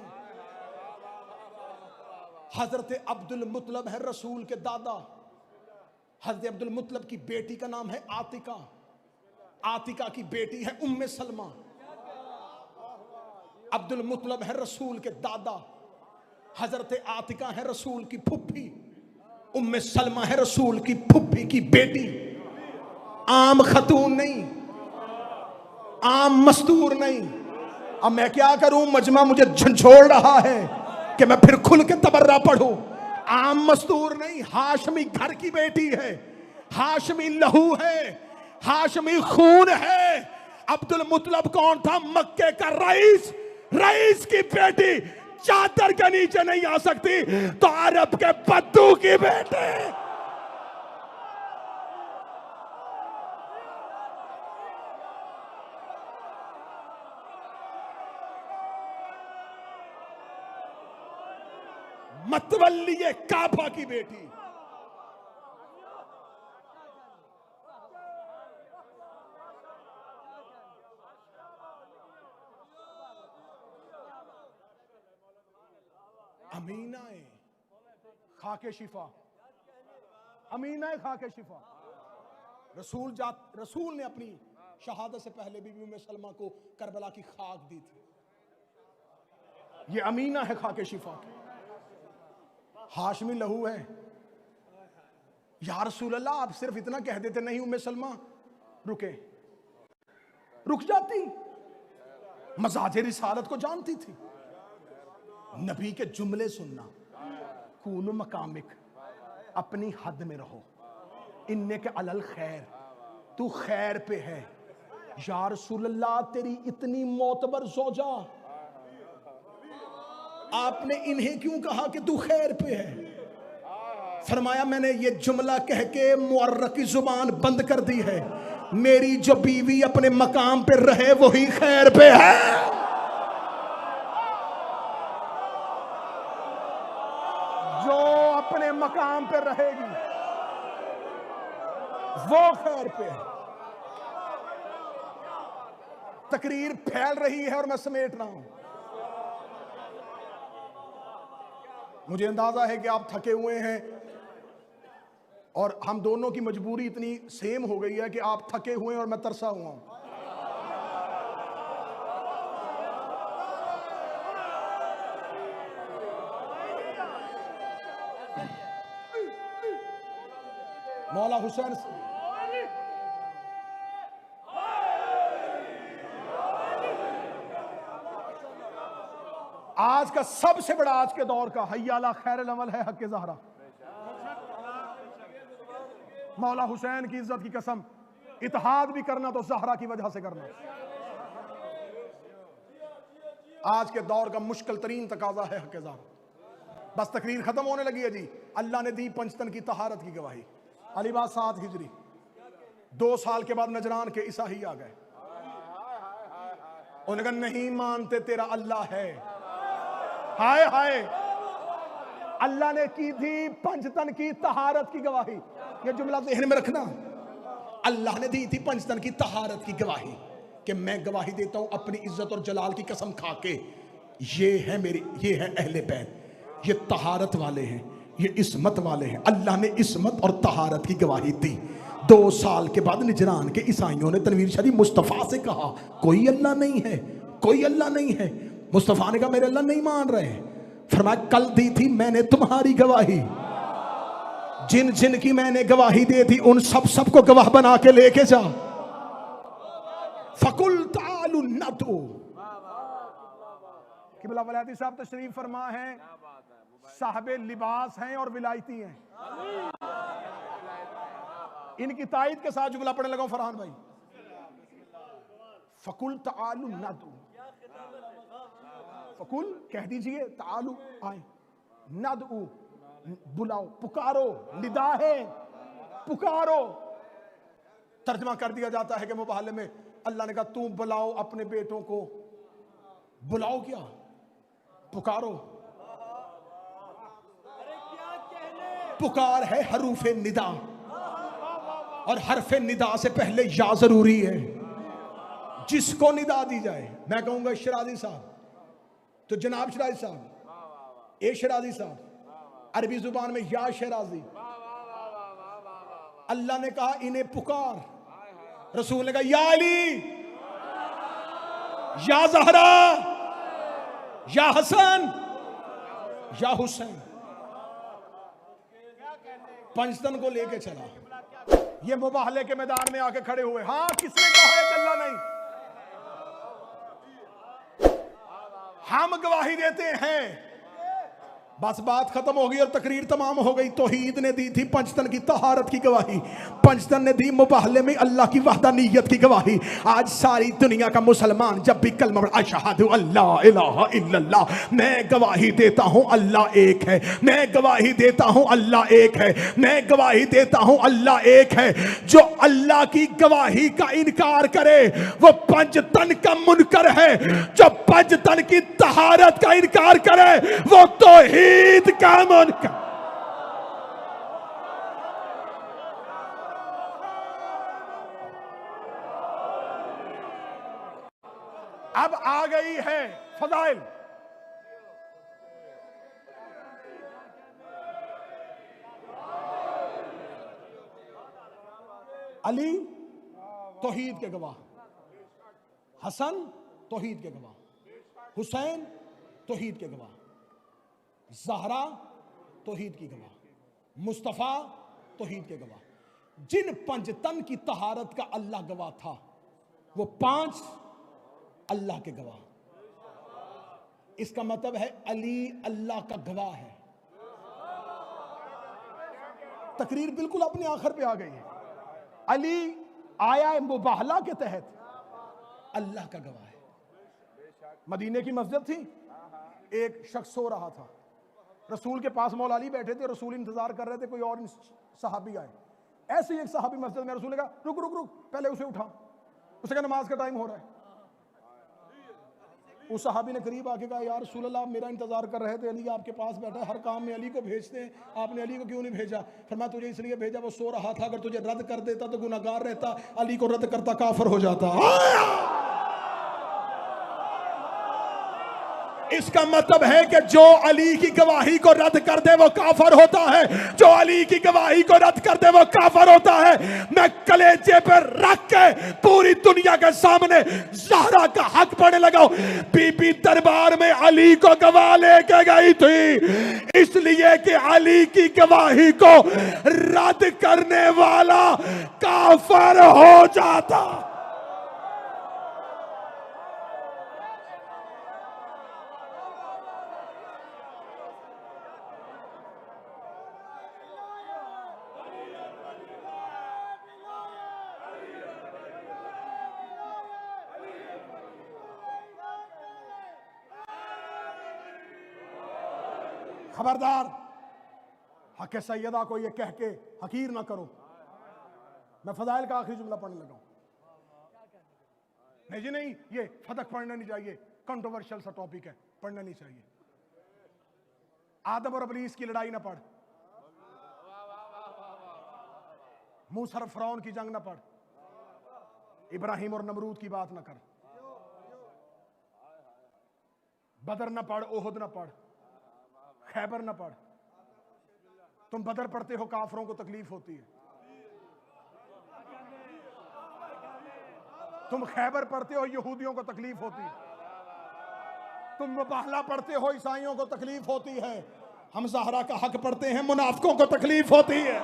हजरत अब्दुल मुत्तलब है रसूल के दादा। हजरत अब्दुल मुत्तलब की बेटी का नाम है आतिका, आतिका की बेटी है उम्मे सलमा। अब्दुल मुत्तलब है रसूल के दादा। हजरत आतिका है रसूल की फुफ्फी, उम्मे सलमा है रसूल की फुफ्फी की बेटी। आम खतून नहीं, आम मस्तूर नहीं। अब मैं क्या करूं, मजमा मुझे झंझोड़ रहा है कि मैं फिर खुल के तबर्रा पढ़ूं। आम मस्तूर नहीं, हाशमी घर की बेटी है, हाशमी लहू है, हाशमी खून है। अब्दुल मुतलब कौन था? मक्के का रईस, रईस की बेटी चादर के नीचे नहीं आ सकती तो अरब के बद्दू की बेटी। मतवल्ली काबा की बेटी। अमीना खाके शिफा, अमीना खाके शिफा। रसूल ने अपनी शहादत से पहले बीबी उम्मे सलमा को करबला की खाक दी थी। ये अमीना है खाके शिफा की, हाशमी लहू है। या रसूल अल्लाह, आप सिर्फ इतना कह देते नहीं उम्मे सलमा रुके, रुक जाती। मजाजे रिसालत को जानती थी। नबी के जुमले सुनना, कूनु मकामिक, अपनी हद में रहो, इन्ने के अलल खैर, तू खैर पे है। या रसूल अल्लाह, तेरी इतनी मोतबर जोजा, आपने इन्हें क्यों कहा कि तू खैर पे है? फरमाया मैंने ये जुमला कह के मुअर्रख की जुबान बंद कर दी है। मेरी जो बीवी अपने मकाम पे रहे वही खैर पे है। जो अपने मकाम पे रहेगी वो खैर पे है। तकरीर फैल रही है और मैं समेट रहा हूं। मुझे अंदाजा है कि आप थके हुए हैं और हम दोनों की मजबूरी इतनी सेम हो गई है कि आप थके हुए हैं और मैं तरसा हुआ हूं। मौला हुसैन आज का सबसे बड़ा, आज के दौर का हय्याला खैरुल अमल है हक़ ज़हरा। मौला हुसैन की इज्जत की कसम, इत्तेहाद भी करना तो ज़हरा की वजह से करना। आज के दौर का मुश्किल तरीन तकाजा है हक़ ज़हरा। बस तकरीर खत्म होने लगी है जी। अल्लाह ने दी पंचतन की तहारत की गवाही। अलीबाद 7 हिजरी, 2 साल के बाद नजरान के ईसाई आ गए। उन्होंने कहा नहीं मानते तेरा अल्लाह है। हाय हाय, अल्लाह ने की थी पंचतन की तहारत की गवाही। ये जुमला ज़हन में रखना, अल्लाह ने दी थी पंचतन की तहारत की गवाही कि मैं गवाही देता हूं अपनी इज्जत और जलाल की कसम खा के, ये है मेरी, ये है अहले बैत, ये तहारत वाले हैं, ये इस्मत वाले हैं। अल्लाह ने इस्मत और तहारत की गवाही दी। 2 साल के बाद निजरान के ईसाइयों ने तनवीर शरीफ मुस्तफ़ा से कहा कोई अल्लाह नहीं है, कोई अल्लाह नहीं है। मुस्तफ़ा ने कहा मेरे अल्लाह नहीं मान रहे। फरमाया कल दी थी मैंने तुम्हारी गवाही, जिन जिन की मैंने गवाही दी थी उन सब सबको गवाह बना के लेके जा। फकुल तालु नदउ, किबला वलायती साहब तशरीफ फरमा है, साहबे लिबास हैं और विलायती हैं। इनकी तायद के साथ जुमला पढ़ने लगा फरहान भाई। फकुल तालु नदउ, फकुल कह दीजिए, तालु आए, नदउ बुलाओ, पुकारो, निदा है पुकारो। तर्जमा कर दिया जाता है कि मुबाहले में अल्लाह ने कहा तू बुलाओ अपने बेटों को। बुलाओ क्या, पुकारो। पुकार है हरूफे निदा, और हरफे निदा से पहले या जरूरी है। जिसको निदा दी जाए, मैं कहूंगा शराजी साहब तो जनाब शराजी साहब, ए शराजी साहब, अरबी जुबान में या शराजी। अल्लाह ने कहा इन्हें पुकार, रसूल ने कहा या अली, या जहरा, या हसन, या हुसैन। पंचतन को लेके चला, ये मुबाहले के मैदान में आके खड़े हुए। हाँ, किसने कहा है कि अल्लाह नहीं? हम गवाही देते हैं। बस बात खत्म हो गई और तकरीर तमाम हो गई। तौहीद ने दी थी पंचतन की तहारत की गवाही, पंचतन ने दी मुबाहले में अल्लाह की वहदानियत की गवाही। आज सारी दुनिया का मुसलमान जब भी कलमा अशहदु अल्ला इलाहा इल्लल्लाह, मैं गवाही देता हूं अल्लाह एक है, मैं गवाही देता हूं अल्लाह एक है, मैं गवाही देता हूं अल्लाह एक है। जो अल्लाह की गवाही का इनकार करे वो पंचतन का मुनकर है, जो पंचतन की तहारत का इनकार करे वो तौहीद का मुनकर। अब आ गई है फजाइल। अली तौहीद के गवाह, हसन तौहीद के गवाह, हुसैन तौहीद के गवाह, ज़हरा तौहीद की गवाह, मुस्तफ़ा तौहीद के गवाह। जिन पंचतन की तहारत का अल्लाह गवाह था वो 5 अल्लाह के गवाह। इसका मतलब है अली अल्लाह का गवाह है। तकरीर बिल्कुल अपने आखिर पे आ गई है। अली आया मुबाहला के तहत अल्लाह का गवाह है। मदीने की मस्जिद थी, एक शख्स सो रहा था, रसूल के पास मौला अली बैठे थे, रसूल इंतजार कर रहे थे कोई और सहाबी आए। ऐसे ही एक सहाबी मस्जिद में, रसूल ने कहा रुक रुक रुक, पहले उसे उठा। उसने कहा नमाज का टाइम हो रहा है। उस सहाबी ने करीब आके कहा यार रसूल अल्लाह, मेरा इंतजार कर रहे थे, अली आपके पास बैठा है, हर काम में अली को भेजते हैं, आपने अली को क्यों नहीं भेजा? फरमाया तुझे इसलिए भेजा, वो सो रहा था, अगर तुझे रद्द कर देता तो गुनाहगार रहता, अली को रद्द करता काफिर हो जाता। इसका मतलब है कि जो अली की गवाही को रद्द कर दे वो काफिर होता है, जो अली की गवाही को रद्द कर दे वो काफिर होता है। मैं कलेजे पर रख के पूरी दुनिया के सामने ज़हरा का हक पढ़ने लगा। बीबी दरबार में अली को गवाह लेके गई थी इसलिए कि अली की गवाही को रद्द करने वाला काफिर हो जाता। खबरदार हक सैयदा को ये कह के हकीर ना करो। मैं फजाइल का आखिरी जुमला पढ़ने लगा। नहीं जी नहीं, ये फतक पढ़ना नहीं चाहिए, कंट्रोवर्शियल सा टॉपिक है, पढ़ना नहीं चाहिए। आदम और इब्लीस की लड़ाई ना पढ़, मूसा और फिरौन की जंग ना पढ़, इब्राहिम और नमरूद की बात ना कर, बदर ना पढ़, ओहद ना पढ़, खैबर ना पढ़। तुम बदर पढ़ते हो काफरों को तकलीफ होती है, तुम खैबर पढ़ते हो यहूदियों को तकलीफ होती है, तुम मुबाहला पढ़ते हो ईसाइयों को तकलीफ होती है, हम ज़हरा का हक पढ़ते हैं मुनाफिकों को तकलीफ होती है।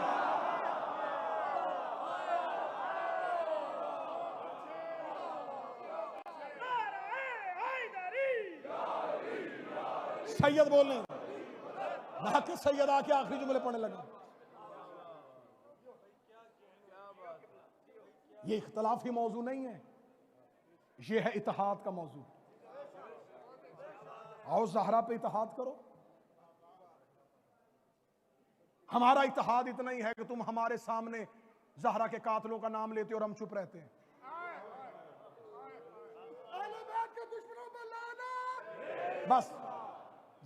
सैयद बोलने हक सैयदा के आखिरी जुमले पढ़ने लगा। ये इख्तलाफी मौजू नहीं है, ये है इत्तेहाद का मौजू। आओ ज़हरा पे इत्तेहाद करो। हमारा इत्तेहाद इतना ही है कि तुम हमारे सामने ज़हरा के कातलों का नाम लेते हो और हम चुप रहते हैं। बस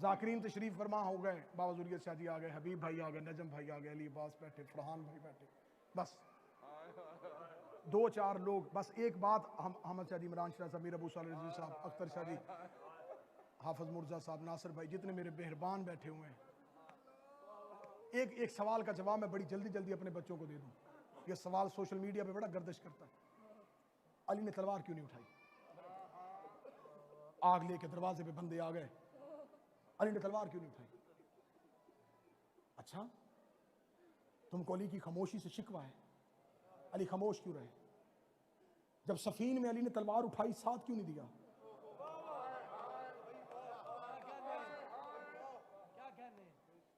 जाकिरीन तशरीफ फरमा हो गए, बाबा ज़ुरियत शाह जी आ गए, हबीब भाई आ गए, नजम भाई आ गए, अली अब्बास बैठे, फरहान भाई बैठे, बस 2-4 लोग। बस एक बात, हम अहमद शाह जी, इमरान शाह साहब, मीर अबू सालिह रिजवी साहब, अख्तर शाह जी, हाफिज मुर्जा साहब, नासिर भाई, जितने मेरे मेहरबान बैठे हुए हैं, एक सवाल का जवाब मैं बड़ी जल्दी जल्दी अपने बच्चों को दे दूं। ये सवाल सोशल मीडिया पे बड़ा गर्दिश करता है, अली ने तलवार क्यों नहीं उठाई? आग लेके दरवाजे पे बंदे आ गए, अली ने तलवार क्यों नहीं उठाई? अच्छा, तुमको अली की खामोशी से शिकवा है, अली खामोश क्यों रहे? जब सफीन में अली ने तलवार उठाई साथ क्यों नहीं दिया?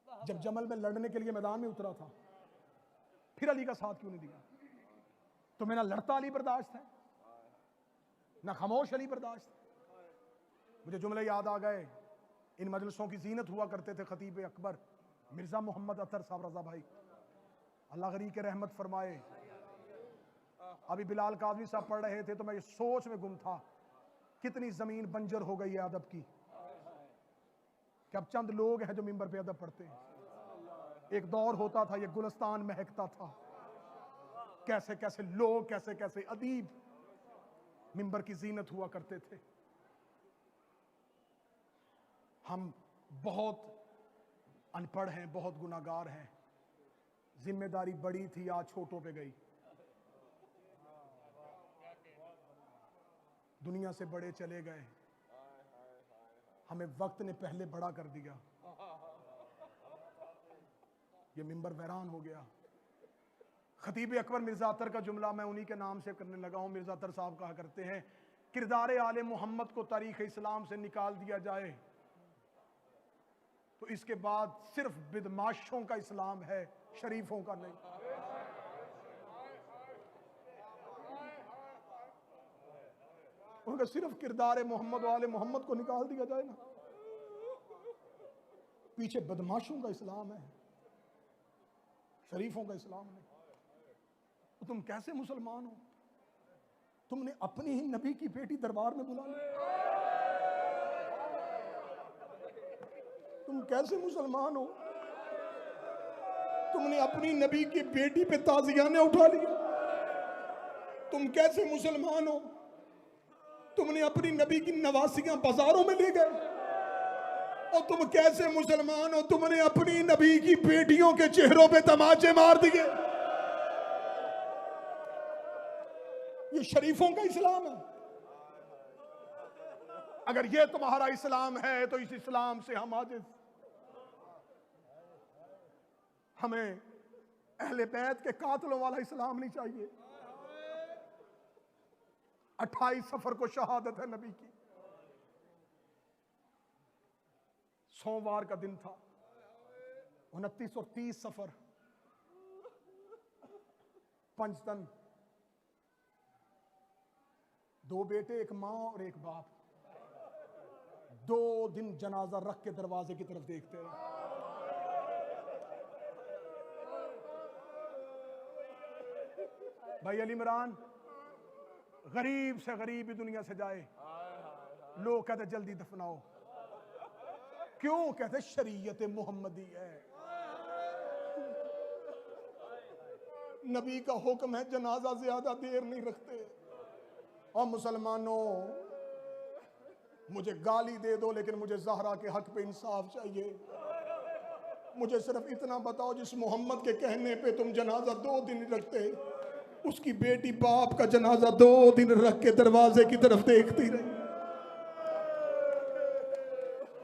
जब जमल में लड़ने के लिए मैदान में उतरा था फिर अली का साथ क्यों नहीं दिया? तुम्हें ना लड़ता अली बर्दाश्त है, ना खामोश अली बर्दाश्त है। मुझे जुमले याद आ गए, इन मजलिसों की जीनत हुआ करते थे खतीब अकबर मिर्जा मोहम्मद अतर साहब रजा भाई, अल्लाह गरी के रहमत फरमाए। अभी बिलाल काजमी साहब पढ़ रहे थे तो मैं ये सोच में गुम था कितनी जमीन बंजर हो गई है अदब की, कि अब चंद लोग हैं जो मिंबर पे अदब पढ़ते हैं। एक दौर होता था, ये गुलस्तान महकता था, कैसे कैसे लोग, कैसे कैसे अदीब मिंबर की जीनत हुआ करते थे। हम बहुत अनपढ़ हैं, बहुत गुनाहगार हैं, जिम्मेदारी बड़ी थी, आज छोटों पे गई। दुनिया से बड़े चले गए, हमें वक्त ने पहले बड़ा कर दिया, ये मिंबर वैरान हो गया। खतीब अकबर मिर्जा अतर का जुमला मैं उन्हीं के नाम से करने लगा हूं। मिर्जा अतर साहब कहा करते हैं, किरदार आले मोहम्मद को तारीख इस्लाम से निकाल दिया जाए तो इसके बाद सिर्फ बिदमाशों का इस्लाम है, शरीफों का नहीं। उनका सिर्फ किरदार मोहम्मद वाले मोहम्मद को निकाल दिया जाए ना, पीछे बदमाशों का इस्लाम है, शरीफों का इस्लाम नहीं। तो तुम कैसे मुसलमान हो? तुमने अपनी ही नबी की बेटी दरबार में बुला ली। तुम कैसे मुसलमान हो? तुमने अपनी नबी की बेटी पे ताजियाने उठा लिया। तुम कैसे मुसलमान हो? तुमने अपनी नबी की नवासियां बाजारों में ले गए। और तुम कैसे मुसलमान हो? तुमने अपनी नबी की बेटियों के चेहरों पे तमाचे मार दिए। ये शरीफों का इस्लाम है। अगर ये तुम्हारा इस्लाम है तो इस इस्लाम से हम आजिज। हमें अहले बैत के कातलों वाला इस्लाम नहीं चाहिए। 28 सफर को शहादत है नबी की। सोमवार का दिन था, 29 और 30 सफर, पंचतन, 2 बेटे, एक मां और एक बाप, 2 दिन जनाजा रख के दरवाजे की तरफ देखते रहे। भाई अली इमरान गरीब से गरीब भी दुनिया से जाए, लोग कहते जल्दी दफनाओ। क्यों? कहते शरीयत मोहम्मदी है, नबी का हुक्म है, जनाजा ज्यादा देर नहीं रखते। और मुसलमानों, मुझे गाली दे दो लेकिन मुझे ज़हरा के हक पे इंसाफ चाहिए। मुझे सिर्फ इतना बताओ, जिस मोहम्मद के कहने पे तुम जनाजा 2 दिन रखते, उसकी बेटी बाप का जनाजा 2 दिन रख के दरवाजे की तरफ देखती रही।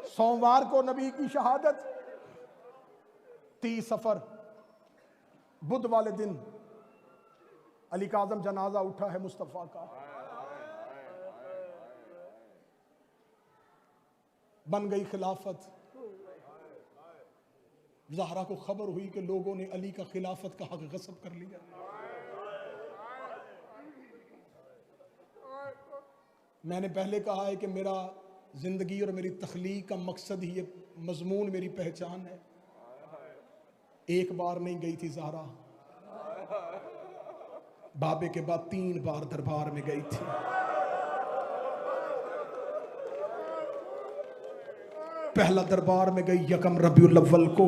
सोमवार को नबी की शहादत, 30 सफर, बुध वाले दिन अली काज़म जनाजा उठा है मुस्तफ़ा का। बन गई खिलाफत। ज़हरा को खबर हुई कि लोगों ने अली का खिलाफत का हक गस्ब कर लिया। मैंने पहले कहा है कि मेरा जिंदगी और मेरी तख्लीक का मकसद ही, ये मजमून मेरी पहचान है। एक बार नहीं गई थी ज़हरा, बाबे के बाद 3 बार दरबार में गई थी। पहला दरबार में गई यकम रबीउल अव्वल को,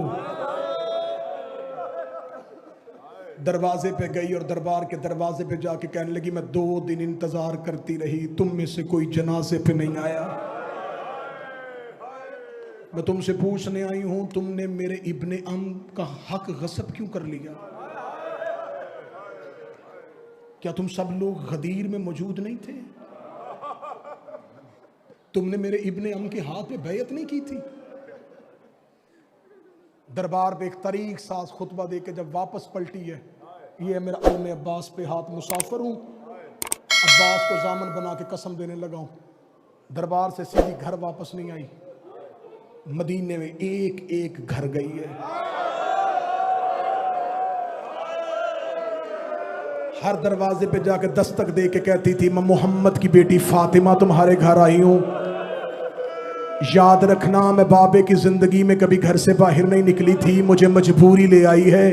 दरवाजे पे गई और दरबार के दरवाजे पे जाके कहने लगी, मैं 2 दिन इंतजार करती रही, तुम में से कोई जनाजे पे नहीं आया। मैं तुमसे पूछने आई हूं, तुमने मेरे इब्ने अम का हक गस्ब क्यों कर लिया? क्या तुम सब लोग गदीर में मौजूद नहीं थे? तुमने मेरे इब्ने अम के हाथ पे बैयत नहीं की थी? दरबार पे एक तारीख साज खुतबा दे के जब वापस पलटी है, ये मेरा अम्म अब्बास पे हाथ, मुसाफिर हूँ, अब्बास को जामन बना के कसम देने लगा हूँ। दरबार से सीधी घर वापस नहीं आई, मदीने में एक एक घर गई है। हर दरवाजे पे जाके दस्तक दे के कहती थी, मैं मोहम्मद की बेटी फातिमा तुम्हारे घर आई हूं। याद रखना, मैं बाबे की जिंदगी में कभी घर से बाहर नहीं निकली थी, मुझे मजबूरी ले आई है।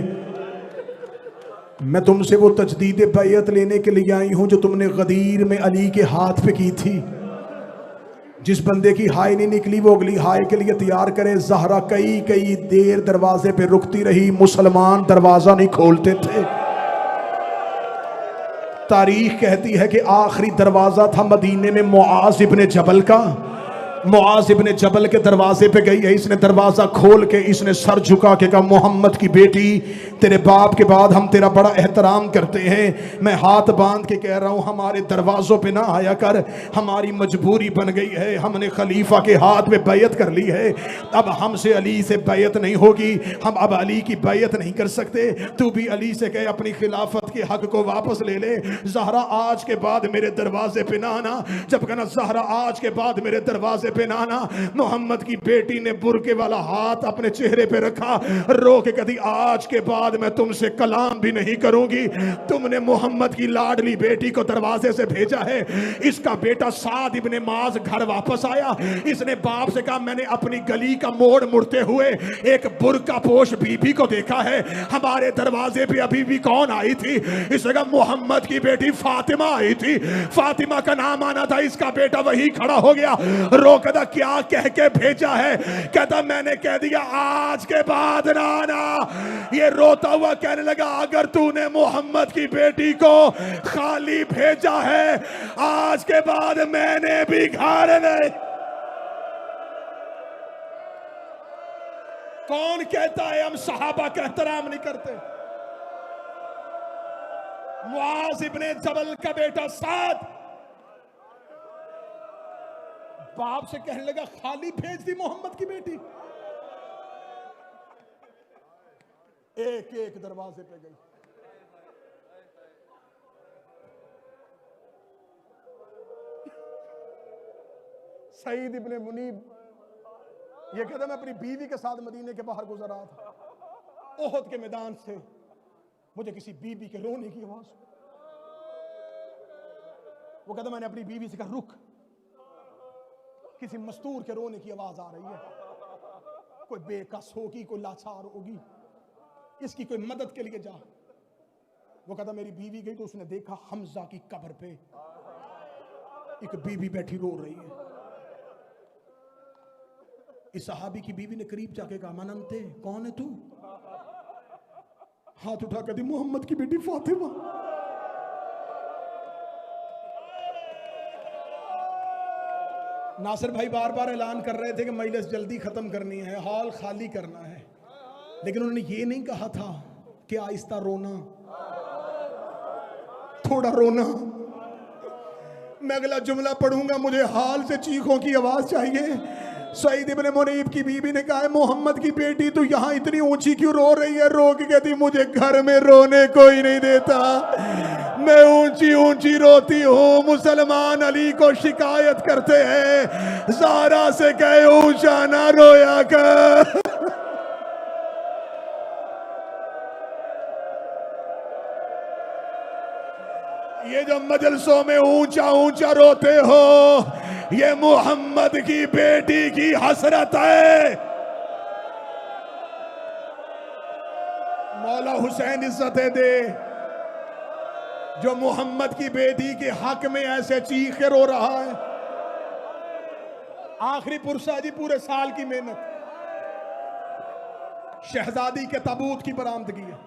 मैं तुमसे वो तजदीद बैयत लेने के लिए आई हूं जो तुमने गदीर में अली के हाथ पे की थी। जिस बंदे की हाय नहीं निकली वो अगली हाय के लिए तैयार करे। ज़हरा कई कई देर दरवाजे पे रुकती रही, मुसलमान दरवाजा नहीं खोलते थे। तारीख कहती है कि आखिरी दरवाजा था मदीने में मुआज इब्ने जबल का। मुआज इब्ने जबल के दरवाजे पे गई है, इसने दरवाजा खोल के इसने सर झुका के कहा, मोहम्मद की बेटी, तेरे बाप के बाद हम तेरा बड़ा एहतराम करते हैं। मैं हाथ बांध के कह रहा हूं, हमारे दरवाजों पे ना आया कर, हमारी मजबूरी बन गई है। हमने खलीफा के हाथ में बैयत कर ली है, अब हमसे अली से बैयत नहीं होगी, हम अब अली की बैयत नहीं कर सकते। तू भी अली से कहे अपनी खिलाफत के हक को वापस ले ले। ज़हरा आज के बाद मेरे दरवाजे पे ना आना। जब कहना ज़हरा आज के बाद मेरे दरवाजे पे ना आना, मोहम्मद की बेटी ने बुरके वाला हाथ अपने चेहरे पे रखा, रो के कभी आज के बाद मैं तुमसे कलाम भी नहीं करूंगी। तुमने मोहम्मद की लाडली बेटी को दरवाजे से भेजा है। इसका बेटा साद इब्ने माज घर वापस आया, इसने बाप से कहा, मैंने अपनी गली का मोड़ मुड़ते हुए एक बुरका पोश बीबी को देखा है। हमारे दरवाजे पे अभी भी कौन आई थी? इसने कहा मोहम्मद की बेटी फातिमा आई थी। फातिमा का नाम आना था, इसका बेटा वही खड़ा हो गया। कहता क्या कह के भेजा है? कहता मैंने कह दिया आज के बाद ना आना। ये रोता हुआ कहने लगा, अगर तूने मोहम्मद की बेटी को खाली भेजा है, आज के बाद मैंने भी घर नहीं। कौन कहता है हम सहाबा का एहतराम नहीं करते? मुआज इब्ने जबल का बेटा साद बाप से कहने लगा, खाली भेज दी मोहम्मद की बेटी। एक एक दरवाजे पे गई। सईद इब्ने मुनीब ये कहता, मैं अपनी बीवी के साथ मदीने के बाहर गुजर रहा था। ओहद के मैदान से मुझे किसी बीवी के रोने की आवाज। वो कहता, मैंने अपनी बीवी से कहा, रुक, किसी मस्तूर के रोने की आवाज आ रही है। कोई बेकस होगी, कोई लाचार होगी, इसकी कोई मदद के लिए जा। वो कहता, मेरी बीवी गई तो उसने देखा हमजा की कब्र पे एक बीवी बैठी रो रही है। इस सहाबी की बीवी ने करीब जाके कहा, मननते, कौन है तू? हाथ उठा कर दी, मोहम्मद की बेटी फातिमा। नासिर भाई बार बार ऐलान कर रहे थे कि मजलिस जल्दी खत्म करनी है, हॉल खाली करना है, लेकिन उन्होंने ये नहीं कहा था कि आहिस्ता रोना, थोड़ा रोना। मैं अगला जुमला पढ़ूंगा, मुझे हाल से चीखों की आवाज चाहिए। सईद इब्ने मुनीब की बीबी ने कहा, मोहम्मद की बेटी तू यहाँ इतनी ऊंची क्यों रो रही है? रो के कहती, मुझे घर में रोने कोई नहीं देता, मैं ऊंची ऊंची रोती हूँ। मुसलमान अली को शिकायत करते हैं, ज़हरा से कहे ऊंचा ना रोया कर। ये जो मजलसों में ऊंचा ऊंचा रोते हो, ये मोहम्मद की बेटी की हसरत है। मौला हुसैन इज्जतें दे, जो मोहम्मद की बेटी के हक में ऐसे चीख के रो रहा है। आखिरी पुरसा जी, पूरे साल की मेहनत, शहजादी के ताबूत की बरामदगी है।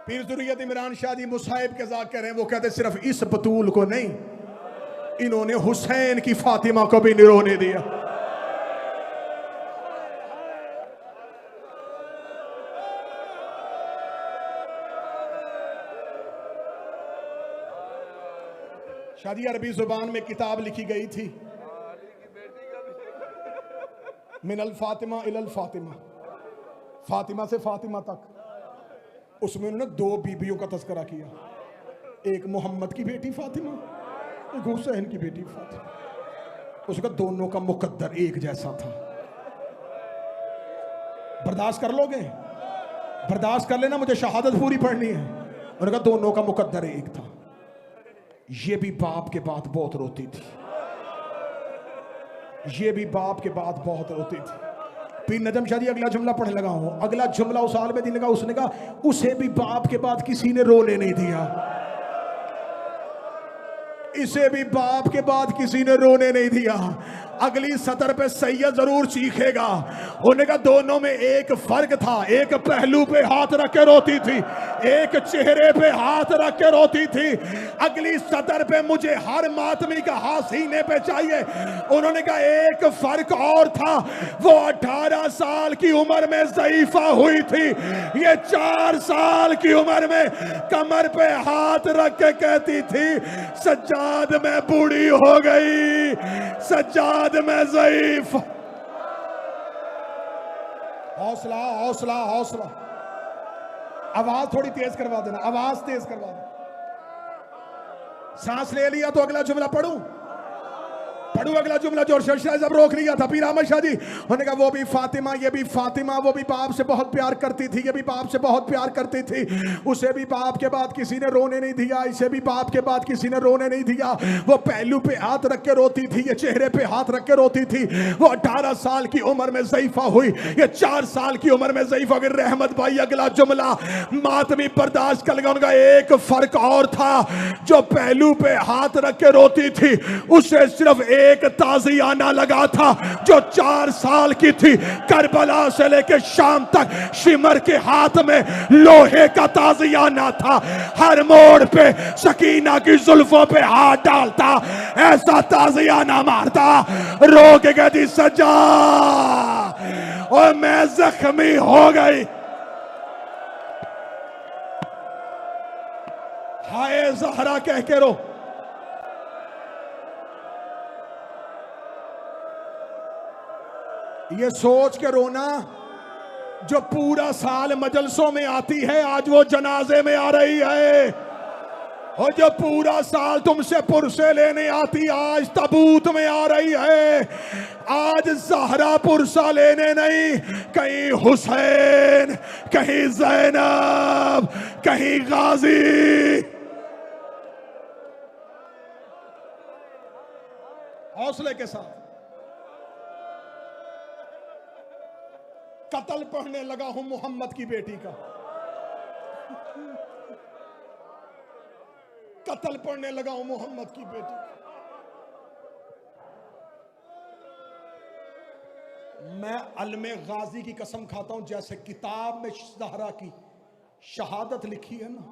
पीर ज़ुर्रियत इमरान शाह जी मुसाहिब के ज़ाकिर हैं। वो कहते सिर्फ इस बतूल को नहीं, इन्होंने हुसैन की फातिमा को भी नहीं रोने दिया। शादी अरबी जुबान में किताब लिखी गई थी, मिनल फातिमा इलल फातिमा, फातिमा से फातिमा तक। उसमें उन्होंने 2 बीबियों का तस्करा किया, एक मोहम्मद की बेटी फातिमा, एक हुसैन की बेटी फातिमा। उसका दोनों का मुकद्दर एक जैसा था। बर्दाश्त कर लोगे? बर्दाश्त कर लेना, मुझे शहादत पूरी पढ़नी है। उनका दोनों का मुकद्दर एक था। ये भी बाप के बाद बहुत रोती थी, ये भी बाप के बाद बहुत रोती थी। पीर नजम शाह जी अगला जुमला पढ़ने लगा हूं। अगला जुमला उस आलम दीन का, उसने कहा उसे भी बाप के बाद किसी ने रोने नहीं दिया, इसे भी बाप के बाद किसी ने रोने नहीं दिया। अगली सतर पे सैयद जरूर चीखेगा। उनका दोनों में एक फर्क था, एक पहलू पे हाथ रख के रोती थी, एक चेहरे पे हाथ रख के रोती थी। अगली सतर पे मुझे हर मातमी का हाथ सीने पे चाहिए। उन्होंने कहा एक फर्क और था, वो 18 साल की उम्र में ज़ईफा हुई थी, ये 4 साल की उम्र में कमर पे हाथ रख के कहती थी सज्जाद मैं बूढ़ी हो गई, सज्जाद मैं ज़ईफ। हौसला हौसला हौसला। आवाज थोड़ी तेज करवा देना, आवाज तेज करवा देना। सांस ले लिया तो अगला जुमला पढ़ूं? पढ़ूं अगला जुमला जो जब रोक लिया था पीर अहमद शाह जी। उन्होंने कहा वो भी फातिमा, ये भी फातिमा, वो भी बाप से बहुत प्यार करती थी, ये भी बाप से बहुत प्यार करती थी। उसे भी बाप के बाद किसी ने रोने नहीं दिया, इसे भी बाप के बाद किसी ने रोने नहीं दिया। वो पहलू पे हाथ रख के रोती थी, ये चेहरे पे हाथ रख के रोती थी। वो 18 साल की उम्र में ज़ईफा हुई, ये 4 साल की उम्र में ज़ईफा हुई। रहमत भाई अगला जुमला मातमी बर्दाश्त कर लगा। उनका एक फर्क और था, जो पहलू पे हाथ रख के रोती थी उसे सिर्फ एक ताजियाना लगा था, जो 4 साल की थी। करबला से लेके शाम तक शिमर के हाथ में लोहे का ताजियाना था। हर मोड़ पे सकीना की जुल्फों पे हाथ डालता, ऐसा ताजियाना मारता, रो के कहती सजा और मैं जख्मी हो गई। हाय ज़हरा कह के रो। ये सोच के रोना जो पूरा साल मजलसों में आती है, आज वो जनाजे में आ रही है। और जो पूरा साल तुमसे पुरसे लेने आती, आज ताबूत में आ रही है। आज ज़हरा पुरसा लेने नहीं, कहीं हुसैन, कहीं ज़ैनब, कहीं गाजी। हौसले के साथ कत्ल पढ़ने लगा हूं मोहम्मद की बेटी का, कत्ल पढ़ने लगा हूं मोहम्मद की बेटी का। मैं अलमे गाजी की कसम खाता हूं, जैसे किताब में ज़हरा की शहादत लिखी है ना,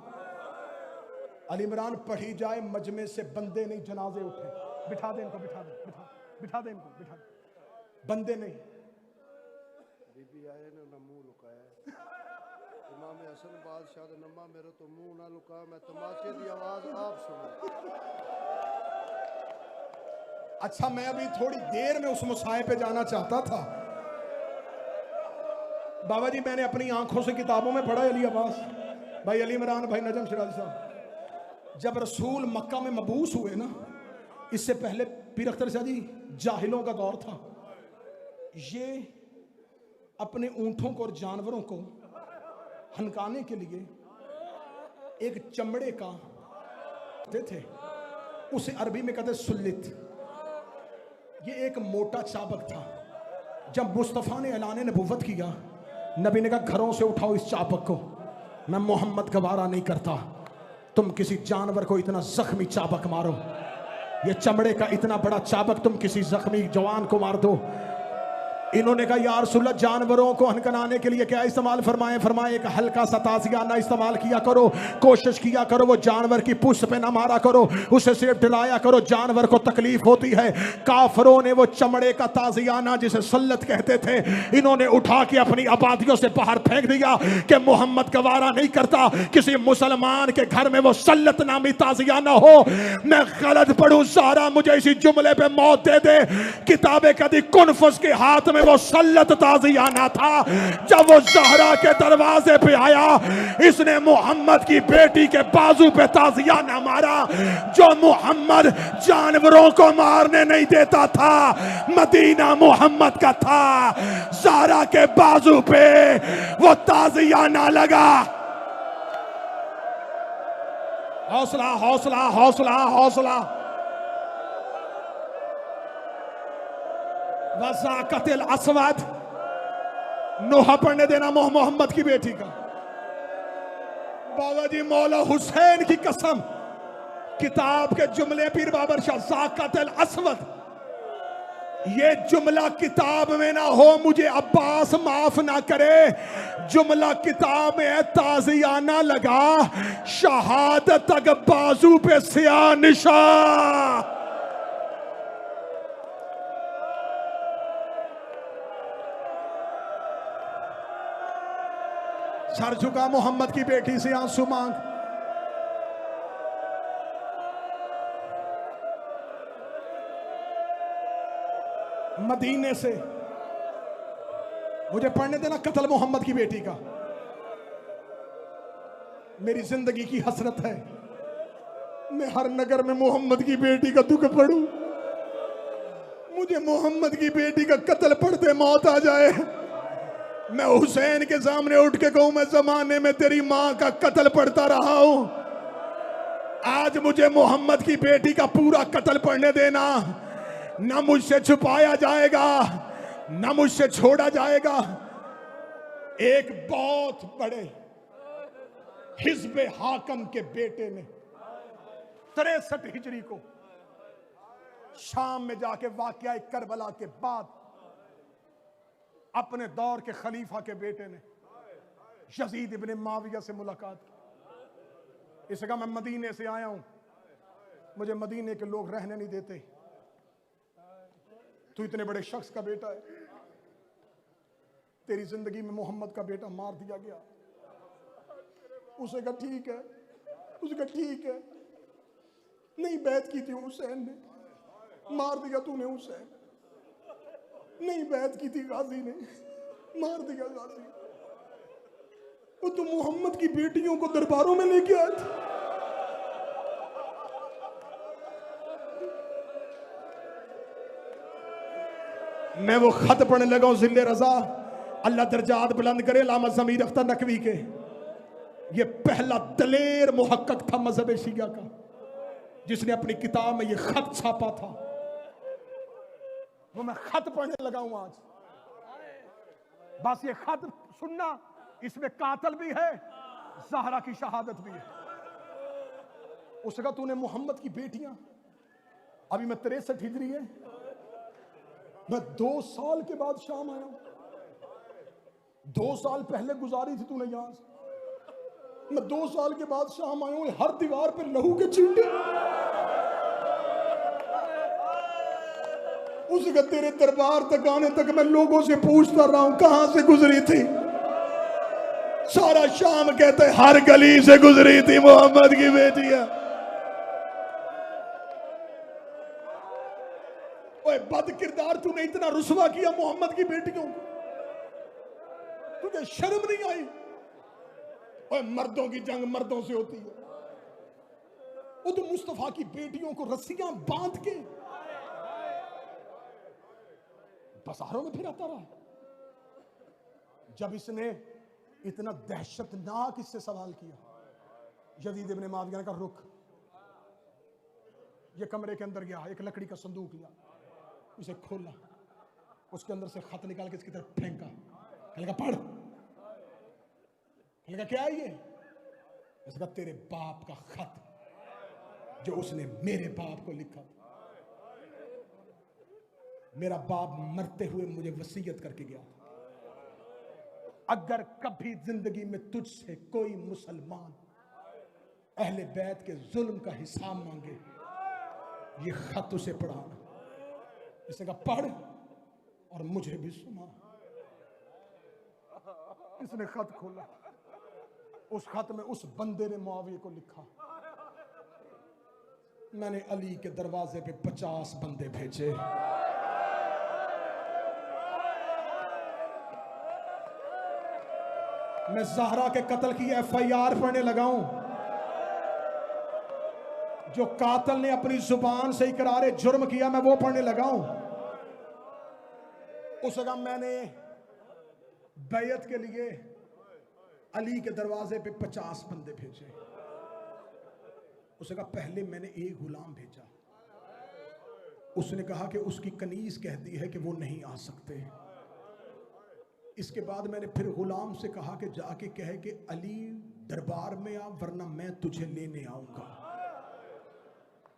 अली इमरान पढ़ी जाए मजमे से बंदे नहीं जनाजे उठे। बिठा दे इनको, बिठा दे, बिठा दे इनको, बिठा दे। बंदे नहीं, बीबी आए ना मुंह लुकाया, इमाम हसन बादशाह दा नम्मा मेरे तो मुंह ना लुका, मैं तमाशे की आवाज आप सुनो। अच्छा मैं अभी थोड़ी देर में उस मुसाए पे जाना चाहता था। बाबा जी मैंने अपनी आंखों से किताबों में पढ़ा अली अब्बास भाई, अली इमरान भाई, नजम शिराजी साहब, जब रसूल मक्का में मबूस हुए ना, इससे पहले पीर अख्तर शाह जी जाहिलों का दौर था। ये अपने ऊंटों को और जानवरों को हनकाने के लिए एक चमड़े का थे, उसे अरबी में कहते सुल्लित। ये एक मोटा चाबक था। जब मुस्तफ़ा ने ऐलान नबुव्वत किया, नबी ने कहा घरों से उठाओ इस चाबक को, मैं मोहम्मद गवारा नहीं करता तुम किसी जानवर को इतना जख्मी चाबक मारो। ये चमड़े का इतना बड़ा चाबक तुम किसी जख्मी जवान को मार दो। इन्होंने कहा या रसूलल्लाह जानवरों को हनकनाने के लिए क्या इस्तेमाल फरमाएं? फरमाए एक हल्का सा ताजियाना इस्तेमाल किया करो, कोशिश किया करो वो जानवर की पूंछ पे ना मारा करो, उसे सिर्फ डराया करो, जानवर को तकलीफ होती है। काफरों ने वो चमड़े का ताजियाना जिसे सल्लत कहते थे, इन्होंने उठा के अपनी आबादियों से बाहर फेंक दिया कि मोहम्मद गवारा नहीं करता किसी मुसलमान के घर में वो सल्लत नामी ताजियाना हो। मैं गलत पढ़ूं ज़हरा मुझे इसी जुमले पे मौत दे दे। किताबे कदी कुनफुस के हाथ में वो सल्लत ताजियाना था। जब वो ज़हरा के दरवाजे पे आया, इसने मोहम्मद की बेटी के बाजू पे ताजियाना मारा। जो मोहम्मद जानवरों को मारने नहीं देता था, मदीना मोहम्मद का था। ज़हरा के बाजू पे वो ताजियाना लगा। हौसला हौसला हौसला हौसला। वज़ाक़तिल अस्वद, नोहा पढ़ने देना मोहम्मद की बेटी का। बाबा जी मौला हुसैन की कसम, किताब के जुमले पीर बाबर शाह ज़ाक़तिल अस्वद, ये जुमला किताब में ना हो, मुझे अब्बास माफ ना करे। जुमला किताब में है ताजियाना लगा, शहादत तक बाजू पे सिया निशान। सर झुका मोहम्मद की बेटी से आंसू मांग। मदीने से मुझे पढ़ने देना कत्ल मोहम्मद की बेटी का। मेरी जिंदगी की हसरत है, मैं हर नगर में मोहम्मद की बेटी का दुख पढ़ूं। मुझे मोहम्मद की बेटी का कत्ल पढ़ते मौत आ जाए, मैं हुसैन के सामने उठ के कहूं मैं जमाने में तेरी मां का कत्ल पढ़ता रहा हूं। आज मुझे मोहम्मद की बेटी का पूरा कत्ल पढ़ने देना। ना मुझसे छुपाया जाएगा, ना मुझसे छोड़ा जाएगा। एक बहुत बड़े हिज़्ब हाकम के बेटे ने 63 हिजरी को शाम में जाके वाक़या करबला के बाद अपने दौर के खलीफा के बेटे ने यजीद इब्ने माविया से मुलाकात की। इसका मैं मदीने से आया हूं, मुझे मदीने के लोग रहने नहीं देते, तू इतने बड़े शख्स का बेटा है, तेरी जिंदगी में मोहम्मद का बेटा मार दिया गया। उसे कहा ठीक है, उसने कहा ठीक है, नहीं बैत की थी हुसैन ने, मार दिया तूने हुसैन, नहीं बैत की थी गाजी ने, मार दिया गाजी। वो तो मोहम्मद की बेटियों को दरबारों में लेके आए थे। मैं वो खत पढ़ने लगा हूं जिले रजा, अल्लाह दर्जात बुलंद करे, लामा ज़मीर अख्तर नकवी के। ये पहला दलेर मुहक्कक था मजहब शिया का, जिसने अपनी किताब में ये खत छापा था। वो मैं खत पढ़ने लगा हूं आज। बस ये खत सुनना, इसमें कातल भी है, ज़हरा की शहादत भी है। उसने कहा तूने मोहम्मद की बेटियां, अभी मैं 63 हिजरी है, मैं 2 साल के बाद शाम आया हूं। 2 साल पहले गुजारी थी तूने यहां से, मैं 2 साल के बाद शाम आया हूं। हर दीवार पे लहू के छींटे। उसके तेरे दरबार तक आने तक मैं लोगों से पूछता रहा हूं कहां से गुजरी थी। सारा शाम कहते हर गली से गुजरी थी मोहम्मद की बेटियां। ओए बद किरदार, तूने इतना रुसवा किया मोहम्मद की बेटियों को, तुझे शर्म नहीं आई? ओए मर्दों की जंग मर्दों से होती है। वो तो मुस्तफा की बेटियों को रस्सियां बांध के बाजारों में फिराता रहा। जब इसने इतना दहशतनाक इससे सवाल किया, यजीद इब्ने माविया का रुख, ये कमरे के अंदर गया, एक लकड़ी का संदूक लिया, उसे खोला, उसके अंदर से खत निकाल के इसकी तरफ फेंका। कहने का पढ़। कहने का क्या है ये? इसका तेरे बाप का खत जो उसने मेरे बाप को लिखा था। मेरा बाप मरते हुए मुझे वसीयत करके गया था, अगर कभी जिंदगी में तुझसे कोई मुसलमान अहले बैत के जुल्म का हिसाब मांगे, ये खत उसे पढ़ाना। इसने कहा पढ़ और मुझे भी सुना। इसने खत खोला, उस खत में उस बंदे ने मुआविया को लिखा, मैंने अली के दरवाजे पे 50 बंदे भेजे, मैं ज़हरा के कत्ल की FIR पढ़ने लगा हूं। जो कातिल ने अपनी जुबान से इकरार जुर्म किया, मैं वो पढ़ने लगा हूं। उस जगह मैंने बैयत के लिए अली के दरवाजे पे 50 बंदे भेजे। उस जगह पहले मैंने एक गुलाम भेजा, उसने कहा कि उसकी कनीज कहती है कि वो नहीं आ सकते। इसके बाद मैंने फिर गुलाम से कहा कि जाके कहे कि अली दरबार में आ, वरना मैं तुझे लेने आऊंगा।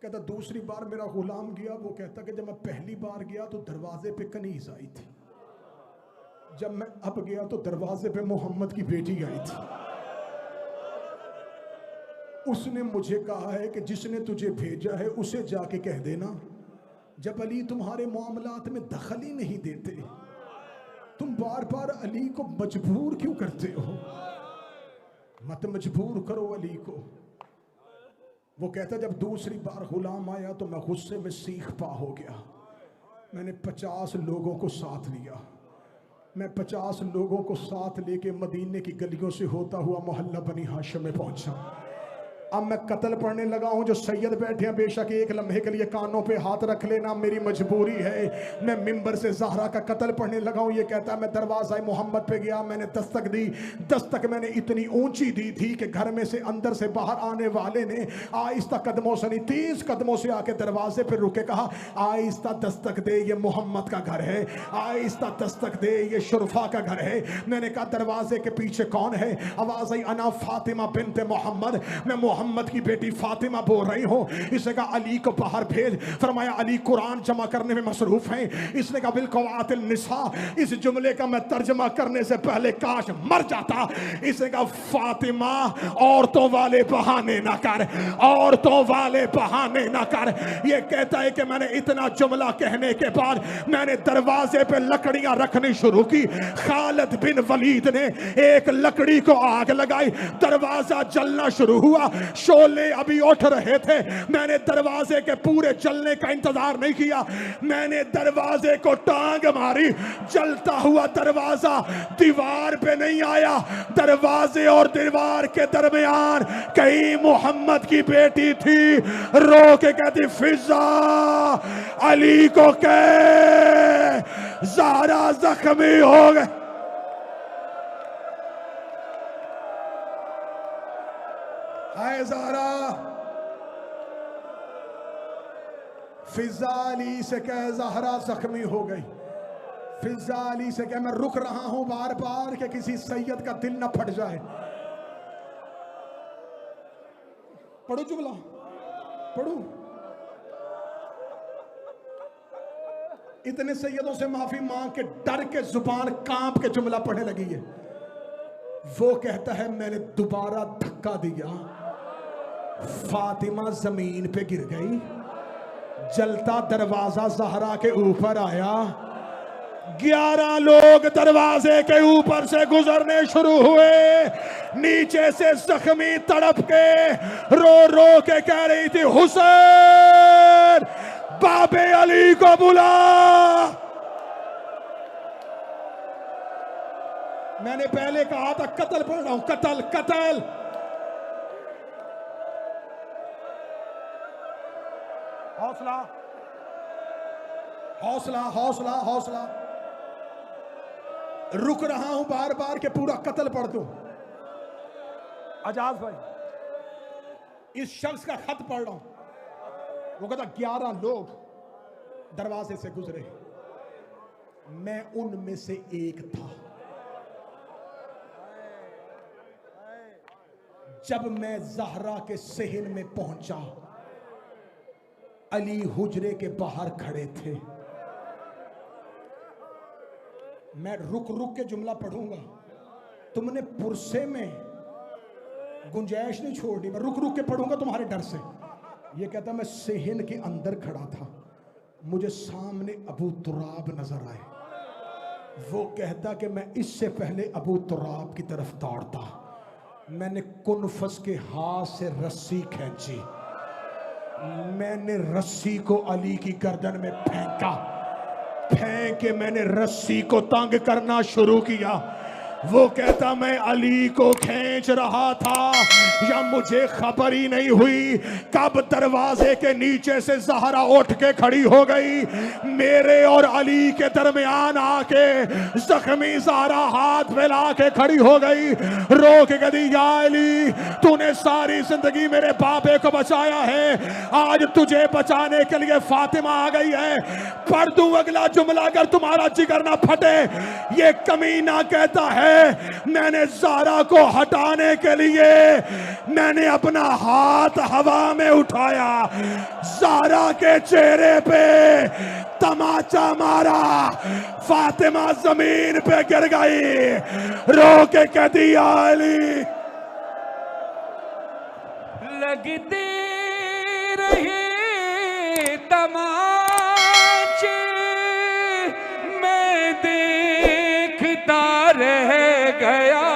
कहता दूसरी बार मेरा गुलाम गया, वो कहता कि जब मैं पहली बार गया तो दरवाजे पे कनीज आई थी, जब मैं अब गया तो दरवाजे पे मोहम्मद की बेटी आई थी। उसने मुझे कहा है कि जिसने तुझे भेजा है उसे जाके कह देना, जब अली तुम्हारे मामलात में दखल ही नहीं देते, तुम बार बार अली को मजबूर क्यों करते हो? मत मजबूर करो अली को। वो कहता जब दूसरी बार गुलाम आया तो मैं गुस्से में सीख पा हो गया। मैंने 50 लोगों को साथ लिया, मैं 50 लोगों को साथ लेके मदीने की गलियों से होता हुआ मोहल्ला बनी हाशिम में पहुंचा। अब मैं कत्ल पढ़ने लगा हूं। जो सैयद बैठे हैं बेशक एक लम्हे के लिए कानों पे हाथ रख लेना, मेरी मजबूरी है। मैं मिंबर से ज़हरा का कत्ल पढ़ने लगा हूं। ये कहता है मैं दरवाज़ा मोहम्मद पे गया, मैंने दस्तक दी। दस्तक मैंने इतनी ऊंची दी थी कि घर में से अंदर से बाहर आने वाले ने आहिस्ता कदमों से नहीं 30 कदमों से आके दरवाजे पे रुके, कहा आहिस्ता दस्तक दे, ये मोहम्मद का घर है, आहिस्ता दस्तक दे, ये शुरफा का घर है। मैंने कहा दरवाजे के पीछे कौन है? आवाज़ आई अना फातिमा बिन्ते मोहम्मद, मैं मोहम्मद की बेटी फातिमा बोल रही हूं। इसने कहा अली को बाहर भेज। फरमाया अली कुरान जमा करने में मसरूफ हैं। इसने कहा बिलकवातिल निसा, इस जुमले का मैं तर्जमा करने से पहले काश मर जाता। इसने कहा फातिमा औरतों वाले बहाने ना कर, औरतों वाले बहाने ना कर। ये कहता है कि मैंने इतना जुमला कहने के बाद मैंने दरवाजे पे लकड़ियां रखनी शुरू की। खालिद बिन वलीद ने एक लकड़ी को आग लगाई, दरवाजा जलना शुरू हुआ। शोले अभी उठ रहे थे। मैंने दरवाजे के पूरे जलने का इंतजार नहीं किया, मैंने दरवाजे को टांग मारी। जलता हुआ दरवाजा दीवार पे नहीं आया, दरवाजे और दीवार के दरमियान कहीं मोहम्मद की बेटी थी। रो के कहती फिजा अली को कह ज़हरा जख्मी हो गए। हाय ज़हरा, फिजा अली से कह ज़हरा जख्मी हो गई। फिजा अली से कह मैं रुक रहा हूं बार बार कि किसी सैयद का दिल न फट जाए। पढ़ो जुमला, पढ़ो। इतने सैयदों से माफी मांग के डर के जुबान कांप के जुमला पढ़ने लगी है। वो कहता है मैंने दोबारा धक्का दिया, फातिमा जमीन पे गिर गई, जलता दरवाजा ज़हरा के ऊपर आया। 11 लोग दरवाजे के ऊपर से गुजरने शुरू हुए। नीचे से जख्मी तड़प के रो रो के कह रही थी हुसैन बाबे अली को बुला। मैंने पहले कहा था कत्ल पढ़ रहा हूं, कत्ल कत्ल। हौसला हौसला हौसला हौसला। रुक रहा हूं बार बार के पूरा कत्ल पढ़ दो। आजाद भाई इस शख्स का खत पढ़ रहा हूं। वो कहता 11 लोग दरवाजे से गुजरे, मैं उनमें से एक था। जब मैं ज़हरा के सहन में पहुंचा, अली हुजरे के बाहर खड़े थे। मैं रुक रुक के जुमला पढ़ूंगा, तुमने पुरसे में गुंजाइश नहीं छोड़नी, मैं रुक रुक के पढ़ूंगा तुम्हारे डर से। ये कहता मैं सेहन के अंदर खड़ा था, मुझे सामने अबू तुराब नजर आए। वो कहता कि मैं इससे पहले अबू तुराब की तरफ दौड़ता, मैंने कुनफस के हाथ से रस्सी खींची, मैंने रस्सी को अली की गर्दन में फेंका, फेंक के मैंने रस्सी को तंग करना शुरू किया। वो कहता मैं अली को खींच रहा था या मुझे खबर ही नहीं हुई कब दरवाजे के नीचे से ज़हरा उठ के खड़ी हो गई, मेरे और अली के दरमियान आके जख्मी ज़हरा हाथ फैला के खड़ी हो गई, रो के कहती या अली तूने सारी जिंदगी मेरे बापे को बचाया है, आज तुझे बचाने के लिए फातिमा आ गई है। पढ़ दूं अगला जुमला अगर तुम्हारा जिगर ना फटे। ये कमीना कहता है मैंने ज़हरा को हटाने के लिए मैंने अपना हाथ हवा में उठाया, ज़हरा के चेहरे पे तमाचा मारा, फातिमा जमीन पे गिर गई, रो के कहती या अली। लगती रही तमाचे मैं देखता रह गया,